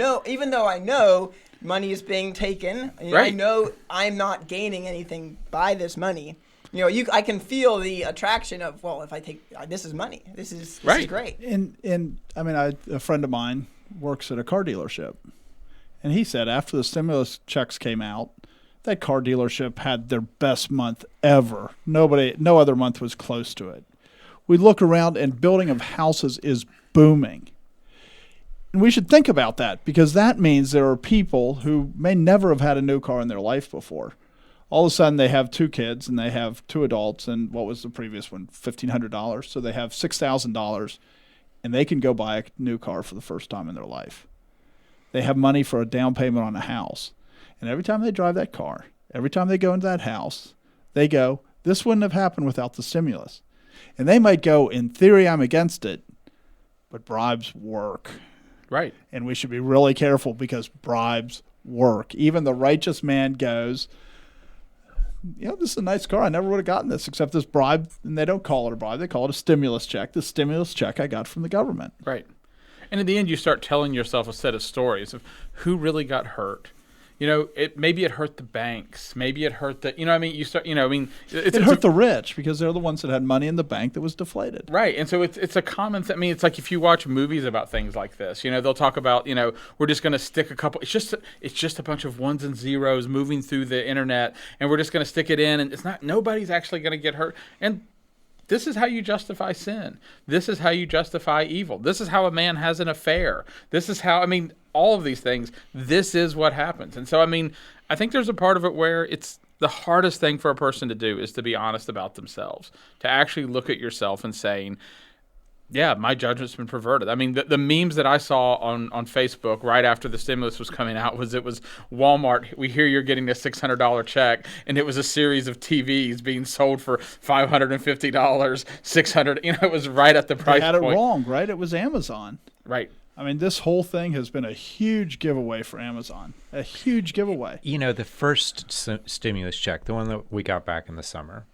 know money is being taken. You know, I know I'm not gaining anything by this money. You know, I can feel the attraction of, well, if I take this is money. This is great. And I mean, a friend of mine works at a car dealership, and he said after the stimulus checks came out, that car dealership had their best month ever. No other month was close to it. We look around and building of houses is booming. And we should think about that, because that means there are people who may never have had a new car in their life before. All of a sudden they have 2 kids and they have 2 adults, and what was the previous one? $1,500. So they have $6,000 and they can go buy a new car for the first time in their life. They have money for a down payment on a house. And every time they drive that car, every time they go into that house, they go, this wouldn't have happened without the stimulus. And they might go, in theory, I'm against it, but bribes work. Right. And we should be really careful, because bribes work. Even the righteous man goes, you know, this is a nice car. I never would have gotten this except this bribe. And they don't call it a bribe. They call it a stimulus check. The stimulus check I got from the government. Right. And in the end, you start telling yourself a set of stories of who really got hurt. maybe it hurt the banks. Maybe it hurt the, you start, It hurt the rich because they're the ones that had money in the bank that was deflated. Right. And so it's a common thing. I mean, it's like if you watch movies about things like this, they'll talk about, we're just going to stick a couple, it's just a bunch of ones and zeros moving through the internet, and we're just going to stick it in, and nobody's actually going to get hurt. And this is how you justify sin. This is how you justify evil. This is how a man has an affair. This is how, all of these things, this is what happens. And so, I think there's a part of it where it's the hardest thing for a person to do is to be honest about themselves, to actually look at yourself and saying, yeah, my judgment's been perverted. The memes that I saw on Facebook right after the stimulus was coming out it was Walmart. We hear you're getting a $600 check, and it was a series of TVs being sold for $550, $600. It was right at the price point. They had it wrong, right? It was Amazon. Right. This whole thing has been a huge giveaway for Amazon. A huge giveaway. The first stimulus check, the one that we got back in the summer,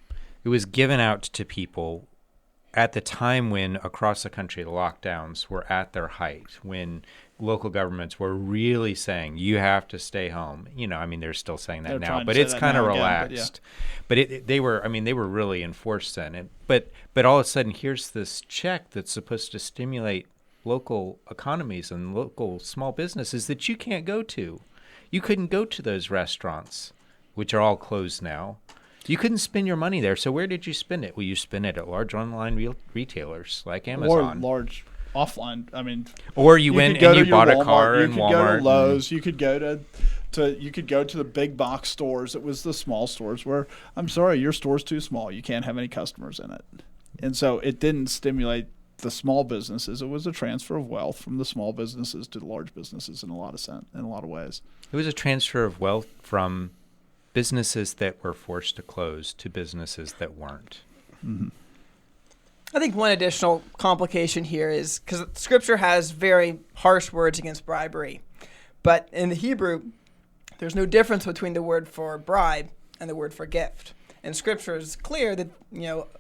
it was given out to people at the time when across the country the lockdowns were at their height, when local governments were really saying you have to stay home. They're still saying that now, but it's kind of relaxed. But they were really enforced then. But all of a sudden, here's this check that's supposed to stimulate local economies and local small businesses that you can't go to. You couldn't go to those restaurants, which are all closed now. You couldn't spend your money there. So where did you spend it? Well, you spend it at large online retailers like Amazon. Or large offline. Or you went and you bought a car in Walmart. You could go to Lowe's. You could go to the big box stores. It was the small stores where, I'm sorry, your store's too small. You can't have any customers in it. And so it didn't stimulate the small businesses. It was a transfer of wealth from the small businesses to the large businesses in a lot of ways. It was a transfer of wealth from businesses that were forced to close to businesses that weren't. Mm-hmm. I think one additional complication here is because Scripture has very harsh words against bribery, but in the Hebrew, there's no difference between the word for bribe and the word for gift. And Scripture is clear that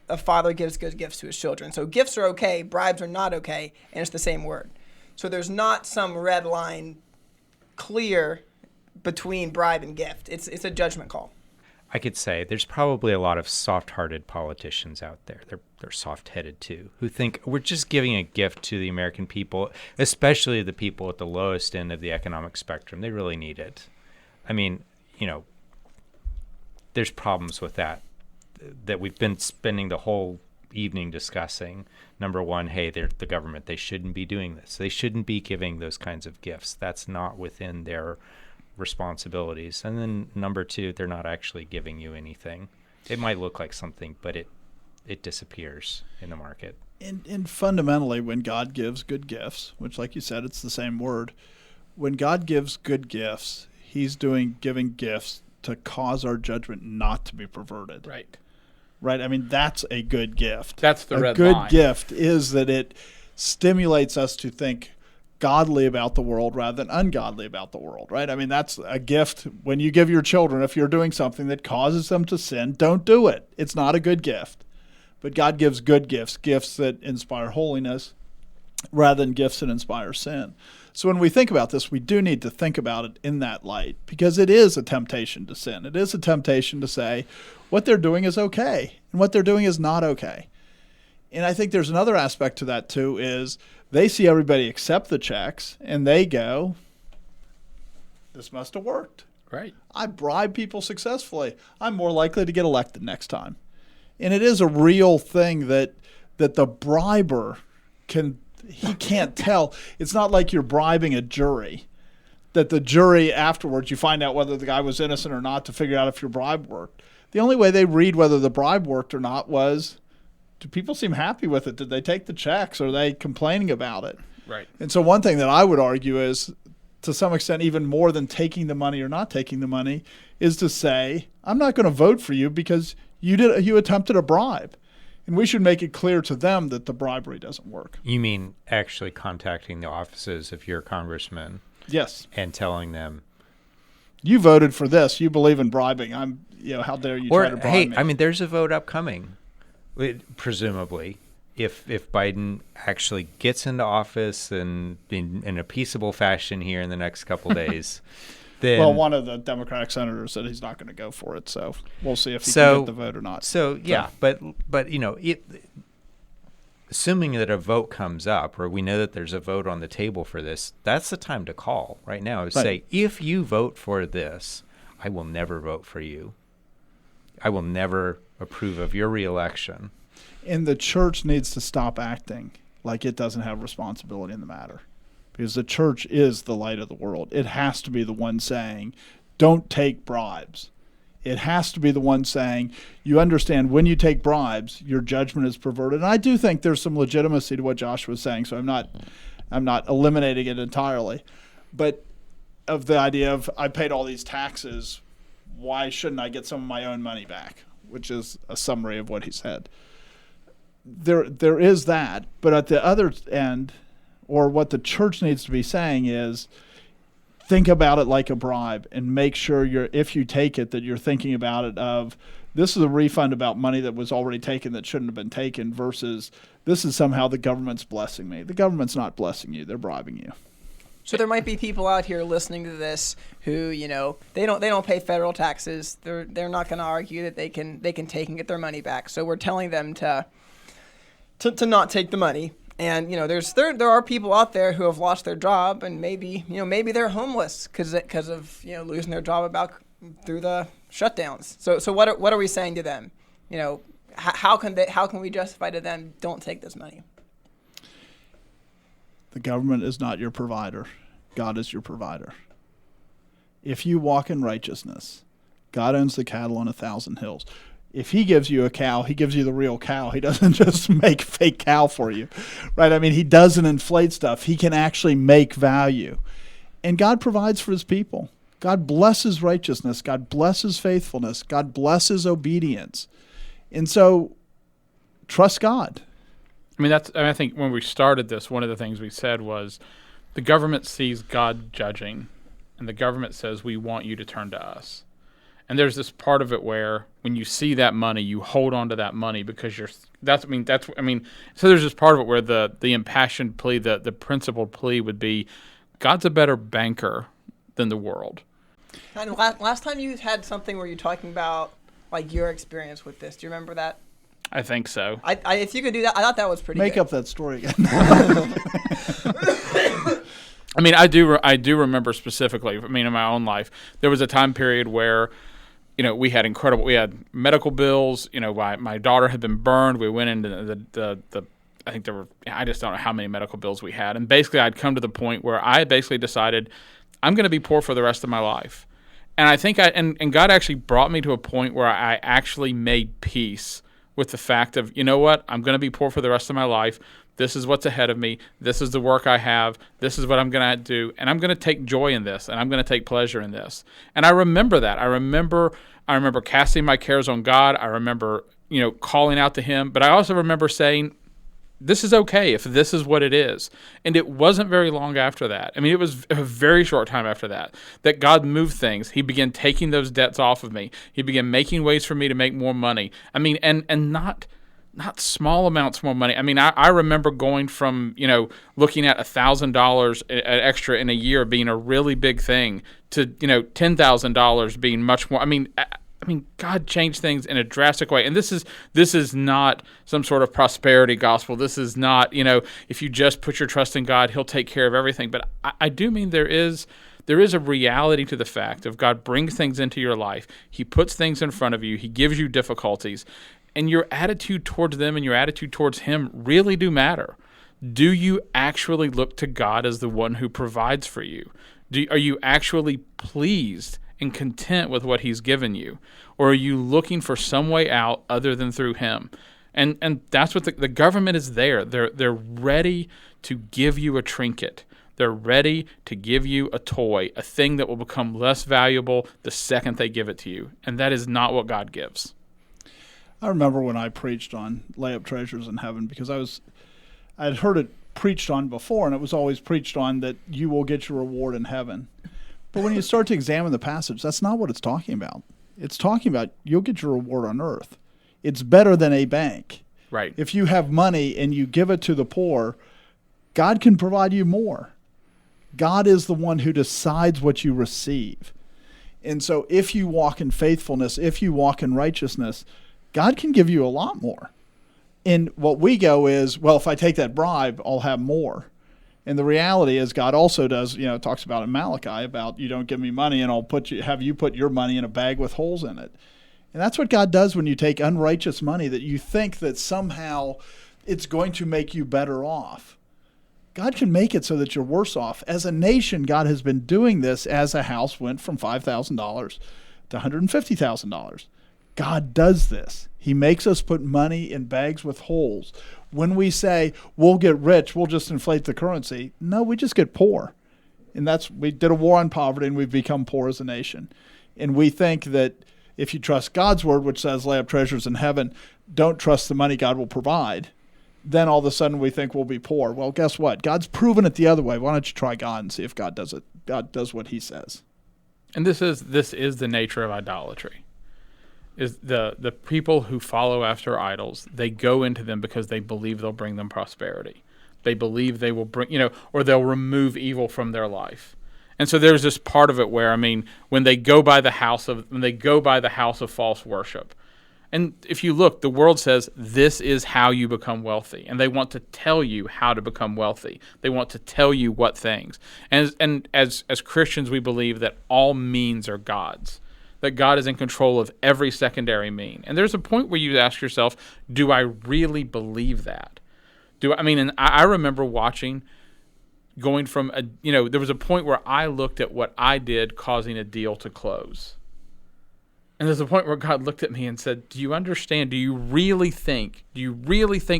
a father gives good gifts to his children. So gifts are okay, bribes are not okay, and it's the same word. So there's not some red line clear between bribe and gift. It's a judgment call. I could say there's probably a lot of soft-hearted politicians out there. They're soft-headed too, who think we're just giving a gift to the American people, especially the people at the lowest end of the economic spectrum. They really need it. There's problems with that we've been spending the whole evening discussing. Number one, hey, they're the government. They shouldn't be doing this. They shouldn't be giving those kinds of gifts. That's not within their responsibilities. And then number two, they're not actually giving you anything. It might look like something, but it disappears in the market. And fundamentally, when God gives good gifts, which like you said, it's the same word, when God gives good gifts, he's giving gifts to cause our judgment not to be perverted. Right. That's a good gift. That's the red line. A line. good gift is that it stimulates us to think godly about the world rather than ungodly about the world, right? That's a gift. When you give your children, if you're doing something that causes them to sin, don't do it. It's not a good gift. But God gives good gifts that inspire holiness rather than gifts that inspire sin. So when we think about this, we do need to think about it in that light, because it is a temptation to sin. It is a temptation to say what they're doing is okay and what they're doing is not okay. And I think there's another aspect to that too, is they see everybody accept the checks and they go, this must have worked. Right. I bribe people successfully. I'm more likely to get elected next time. And it is a real thing that the briber can't tell. It's not like you're bribing a jury, that the jury afterwards, you find out whether the guy was innocent or not to figure out if your bribe worked. The only way they read whether the bribe worked or not was, do people seem happy with it? Did they take the checks? Are they complaining about it? Right. And so one thing that I would argue is, to some extent, even more than taking the money or not taking the money, is to say, I'm not going to vote for you because you attempted a bribe. And we should make it clear to them that the bribery doesn't work. You mean actually contacting the offices of your congressman? Yes. And telling them, you voted for this. You believe in bribing. How dare you try to bribe me? There's a vote upcoming, presumably, if Biden actually gets into office and in a peaceable fashion here in the next couple days. then Well, one of the Democratic senators said he's not going to go for it, so we'll see if he can get the vote or not. So yeah, but assuming that a vote comes up, or we know that there's a vote on the table for this, that's the time to call right now. Is say, if you vote for this, I will never vote for you. I will never approve of your reelection. And the church needs to stop acting like it doesn't have responsibility in the matter, because the church is the light of the world. It has to be the one saying, don't take bribes. It has to be the one saying, you understand when you take bribes, your judgment is perverted. And I do think there's some legitimacy to what Josh was saying, so I'm not eliminating it entirely. But of the idea of, I paid all these taxes, why shouldn't I get some of my own money back? Which is a summary of what he said. There is that, but at the other end, or what the church needs to be saying is, think about it like a bribe and make sure if you take it, that you're thinking about it of, this is a refund about money that was already taken that shouldn't have been taken, versus this is somehow the government's blessing me. The government's not blessing you, they're bribing you. So there might be people out here listening to this who, they don't pay federal taxes. They're not going to argue that they can take and get their money back. So we're telling them to not take the money. And there are people out there who have lost their job, and maybe they're homeless because of losing their job through the shutdowns. So what are we saying to them? How can we justify to them, don't take this money? The government is not your provider. God is your provider. If you walk in righteousness, God owns the cattle on 1,000 hills. If he gives you a cow, he gives you the real cow. He doesn't just make fake cow for you, right? I mean, he doesn't inflate stuff. He can actually make value. And God provides for his people. God blesses righteousness. God blesses faithfulness. God blesses obedience. And so, trust God. I think when we started this, one of the things we said was, the government sees God judging, and the government says, we want you to turn to us. And there's this part of it where when you see that money, you hold on to that money because so there's this part of it where the impassioned plea, the principled plea would be, God's a better banker than the world. And last time you had something where you're talking about like your experience with this, do you remember that? I think so. If you could do that, I thought that was pretty Make good. up that story again. I do remember specifically, in my own life, there was a time period where, we had medical bills, my daughter had been burned. We went into I just don't know how many medical bills we had. And basically I'd come to the point where I basically decided I'm going to be poor for the rest of my life. And I think and God actually brought me to a point where I actually made peace with the fact of, I'm going to be poor for the rest of my life. This is what's ahead of me. This is the work I have. This is what I'm going to do. And I'm going to take joy in this, and I'm going to take pleasure in this. And I remember that. I remember casting my cares on God. I remember, calling out to him. But I also remember saying, this is okay if this is what it is. And it wasn't very long after that. It was a very short time after that God moved things. He began taking those debts off of me. He began making ways for me to make more money. And not small amounts more money. I remember going from, looking at $1,000 extra in a year being a really big thing to, $10,000 being much more. God changed things in a drastic way. And this is not some sort of prosperity gospel. This is not, if you just put your trust in God, he'll take care of everything. But I do mean there is a reality to the fact of God brings things into your life. He puts things in front of you. He gives you difficulties. And your attitude towards them and your attitude towards him really do matter. Do you actually look to God as the one who provides for you? Are you actually pleased and content with what he's given you? Or are you looking for some way out other than through him? And that's what the government is there. They're ready to give you a trinket. They're ready to give you a toy, a thing that will become less valuable the second they give it to you. And that is not what God gives. I remember when I preached on lay up treasures in heaven, because I had heard it preached on before, and it was always preached on that you will get your reward in heaven. But when you start to examine the passage, that's not what it's talking about. It's talking about you'll get your reward on earth. It's better than a bank. Right. If you have money and you give it to the poor, God can provide you more. God is the one who decides what you receive. And so if you walk in faithfulness, if you walk in righteousness, God can give you a lot more. And what we go is, well, if I take that bribe, I'll have more. And the reality is God also does, talks about in Malachi about you don't give me money and I'll have you put your money in a bag with holes in it. And that's what God does when you take unrighteous money that you think that somehow it's going to make you better off. God can make it so that you're worse off. As a nation, God has been doing this as a house went from $5,000 to $150,000. God does this. He makes us put money in bags with holes. When we say, we'll get rich, we'll just inflate the currency. No, we just get poor. And we did a war on poverty and we've become poor as a nation. And we think that if you trust God's word, which says lay up treasures in heaven, don't trust the money God will provide, then all of a sudden we think we'll be poor. Well, guess what? God's proven it the other way. Why don't you try God and see if God does it? God does what he says. And this is the nature of idolatry. Is the people who follow after idols, they go into them because they believe they'll bring them prosperity. They believe they will bring, or they'll remove evil from their life. And so there's this part of it where, when they go by the house of false worship, and if you look, the world says this is how you become wealthy, and they want to tell you how to become wealthy. They want to tell you what things. And as Christians, we believe that all means are God's, that God is in control of every secondary mean. And there's a point where you ask yourself, do I really believe that? And I remember going from there was a point where I looked at what I did causing a deal to close. And there's a point where God looked at me and said, do you understand? Do you really think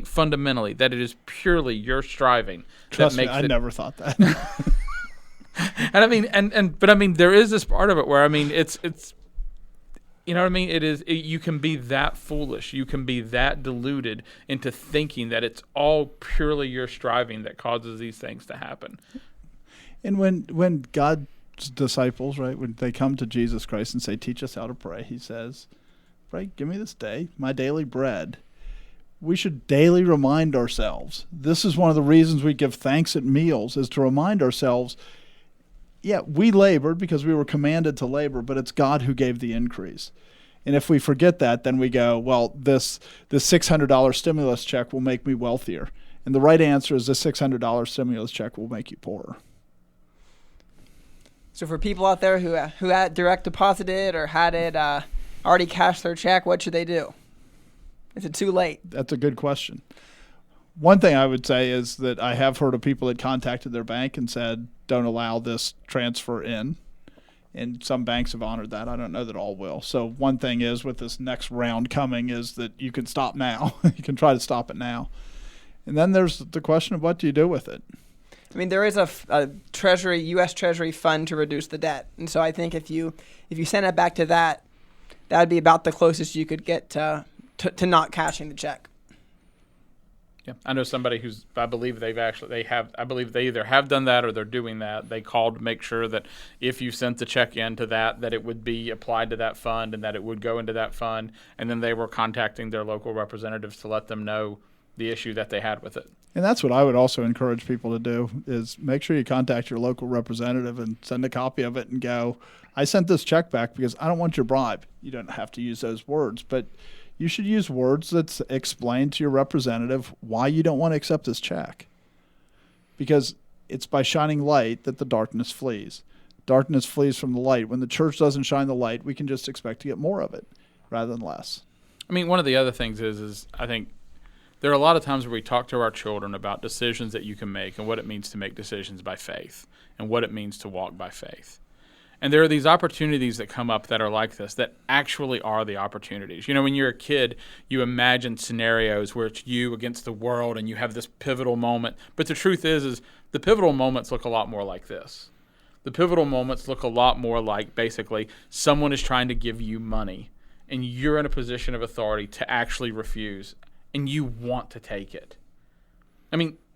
fundamentally that it is purely your striving Trust that makes me, I never thought that. But there is this part of it where it's you can be that foolish, you can be that deluded into thinking that it's all purely your striving that causes these things to happen. And when God's disciples, right, when they come to Jesus Christ and say, teach us how to pray, he says, pray, give me this day my daily bread. We should daily remind ourselves. This is one of the reasons we give thanks at meals, is to remind ourselves, yeah, we labored because we were commanded to labor, but it's God who gave the increase. And if we forget that, then we go, well, this $600 stimulus check will make me wealthier. And the right answer is this $600 stimulus check will make you poorer. So for people out there who had direct deposited or had it already cashed their check, what should they do? Is it too late? That's a good question. One thing I would say is that I have heard of people that contacted their bank and said, don't allow this transfer in. And some banks have honored that. I don't know that all will. So one thing is with this next round coming is that you can stop now. You can try to stop it now. And then there's the question of what do you do with it? There is a Treasury, U.S. Treasury fund to reduce the debt. And so I think if you send it back to that would be about the closest you could get to not cashing the check. Yeah, I know somebody I believe they either have done that or they're doing that. They called to make sure that if you sent the check in to that it would be applied to that fund and that it would go into that fund. And then they were contacting their local representatives to let them know the issue that they had with it. And that's what I would also encourage people to do, is make sure you contact your local representative and send a copy of it and go, I sent this check back because I don't want your bribe. You don't have to use those words, but you should use words that explain to your representative why you don't want to accept this check. Because it's by shining light that the darkness flees. Darkness flees from the light. When the church doesn't shine the light, we can just expect to get more of it rather than less. One of the other things is I think there are a lot of times where we talk to our children about decisions that you can make and what it means to make decisions by faith and what it means to walk by faith. And there are these opportunities that come up that are like this, that actually are the opportunities. When you're a kid, you imagine scenarios where it's you against the world and you have this pivotal moment. But the truth is the pivotal moments look a lot more like this. The pivotal moments look a lot more like basically someone is trying to give you money and you're in a position of authority to actually refuse and you want to take it.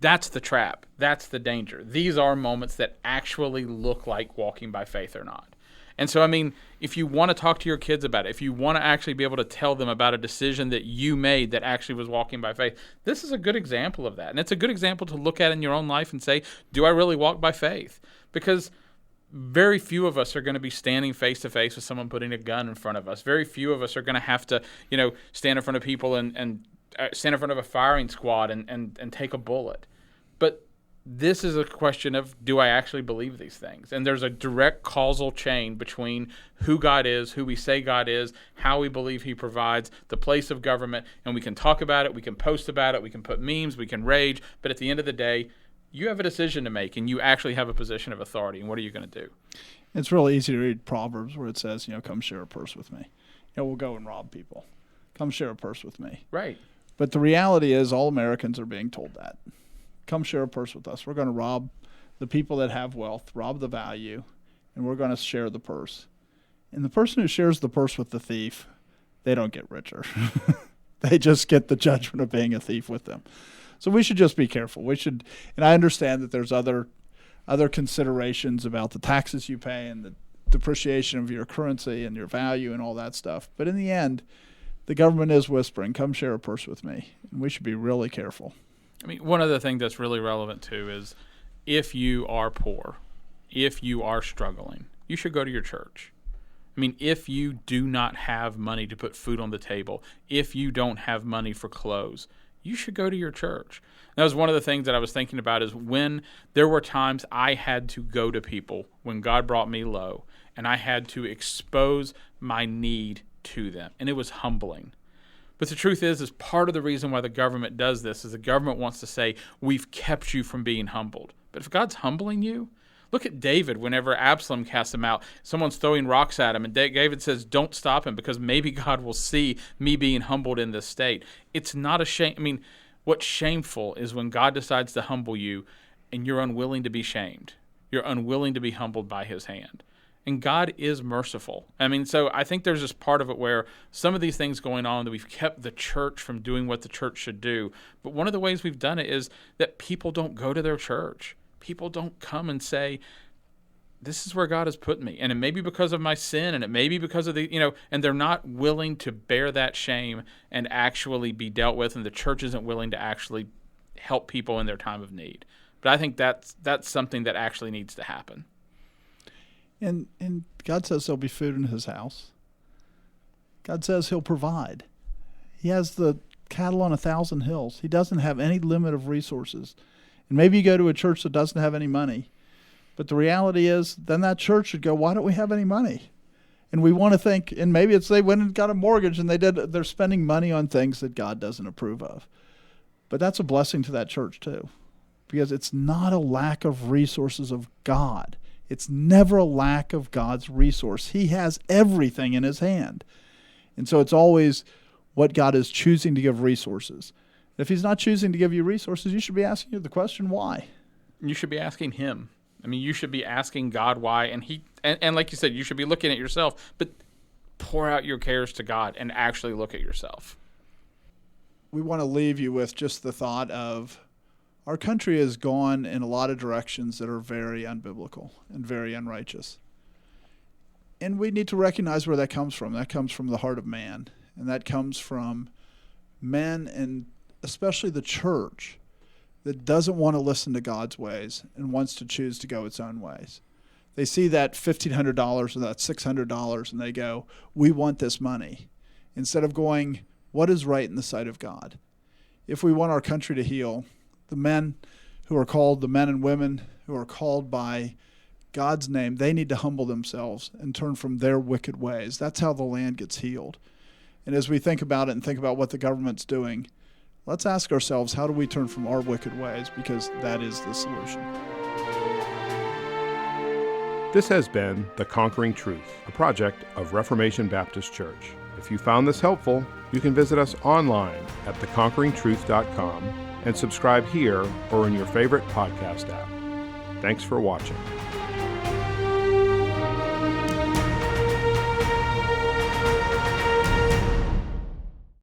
That's the trap. That's the danger. These are moments that actually look like walking by faith or not. And so, I mean, if you want to talk to your kids about it, if you want to actually be able to tell them about a decision that you made that actually was walking by faith, this is a good example of that. And it's a good example to look at in your own life and say, do I really walk by faith? Because very few of us are going to be standing face to face with someone putting a gun in front of us. Very few of us are going to have to, stand in front of people and stand in front of a firing squad and take a bullet. But this is a question of, do I actually believe these things? And there's a direct causal chain between who God is, who we say God is, how we believe he provides, the place of government, and we can talk about it, we can post about it, we can put memes, we can rage, but at the end of the day, you have a decision to make, and you actually have a position of authority, and what are you going to do? It's really easy to read Proverbs where it says, come share a purse with me. We'll go and rob people. Come share a purse with me. Right. But the reality is all Americans are being told that. Come share a purse with us. We're going to rob the people that have wealth, rob the value, and we're going to share the purse. And the person who shares the purse with the thief, they don't get richer. They just get the judgment of being a thief with them. So we should just be careful. And I understand that there's other considerations about the taxes you pay and the depreciation of your currency and your value and all that stuff. But in the end, the government is whispering, come share a purse with me. And we should be really careful. I mean, one other thing that's really relevant, too, is if you are poor, if you are struggling, you should go to your church. I mean, if you do not have money to put food on the table, if you don't have money for clothes, you should go to your church. That was one of the things that I was thinking about is when there were times I had to go to people when God brought me low, and I had to expose my need to them, and it was humbling. But the truth is part of the reason why the government does this is the government wants to say, we've kept you from being humbled. But if God's humbling you, look at David whenever Absalom casts him out. Someone's throwing rocks at him, and David says, don't stop him because maybe God will see me being humbled in this state. It's not a shame. I mean, what's shameful is when God decides to humble you and you're unwilling to be shamed. You're unwilling to be humbled by his hand. And God is merciful. I mean, so I think there's this part of it where some of these things going on that we've kept the church from doing what the church should do. But one of the ways we've done it is that people don't go to their church. People don't come and say, this is where God has put me. And it may be because of my sin, and it may be because of and they're not willing to bear that shame and actually be dealt with, and the church isn't willing to actually help people in their time of need. But I think that's something that actually needs to happen. And God says there'll be food in his house. God says he'll provide. He has the cattle on 1,000 hills. He doesn't have any limit of resources. And maybe you go to a church that doesn't have any money. But the reality is then that church should go, why don't we have any money? And we want to think, and maybe it's they went and got a mortgage and they're spending money on things that God doesn't approve of. But that's a blessing to that church too. Because it's not a lack of resources of God. It's never a lack of God's resource. He has everything in his hand. And so it's always what God is choosing to give resources. If he's not choosing to give you resources, you should be asking the question, why? You should be asking him. I mean, you should be asking God why. And like you said, you should be looking at yourself, but pour out your cares to God and actually look at yourself. We want to leave you with just the thought of, our country has gone in a lot of directions that are very unbiblical and very unrighteous. And we need to recognize where that comes from. That comes from the heart of man. And that comes from men, and especially the church, that doesn't want to listen to God's ways and wants to choose to go its own ways. They see that $1,500 or that $600 and they go, we want this money. Instead of going, what is right in the sight of God? If we want our country to heal, the men and women who are called by God's name, they need to humble themselves and turn from their wicked ways. That's how the land gets healed. And as we think about it and think about what the government's doing, let's ask ourselves, how do we turn from our wicked ways? Because that is the solution. This has been The Conquering Truth, a project of Reformation Baptist Church. If you found this helpful, you can visit us online at theconqueringtruth.com and subscribe here or in your favorite podcast app. Thanks for watching.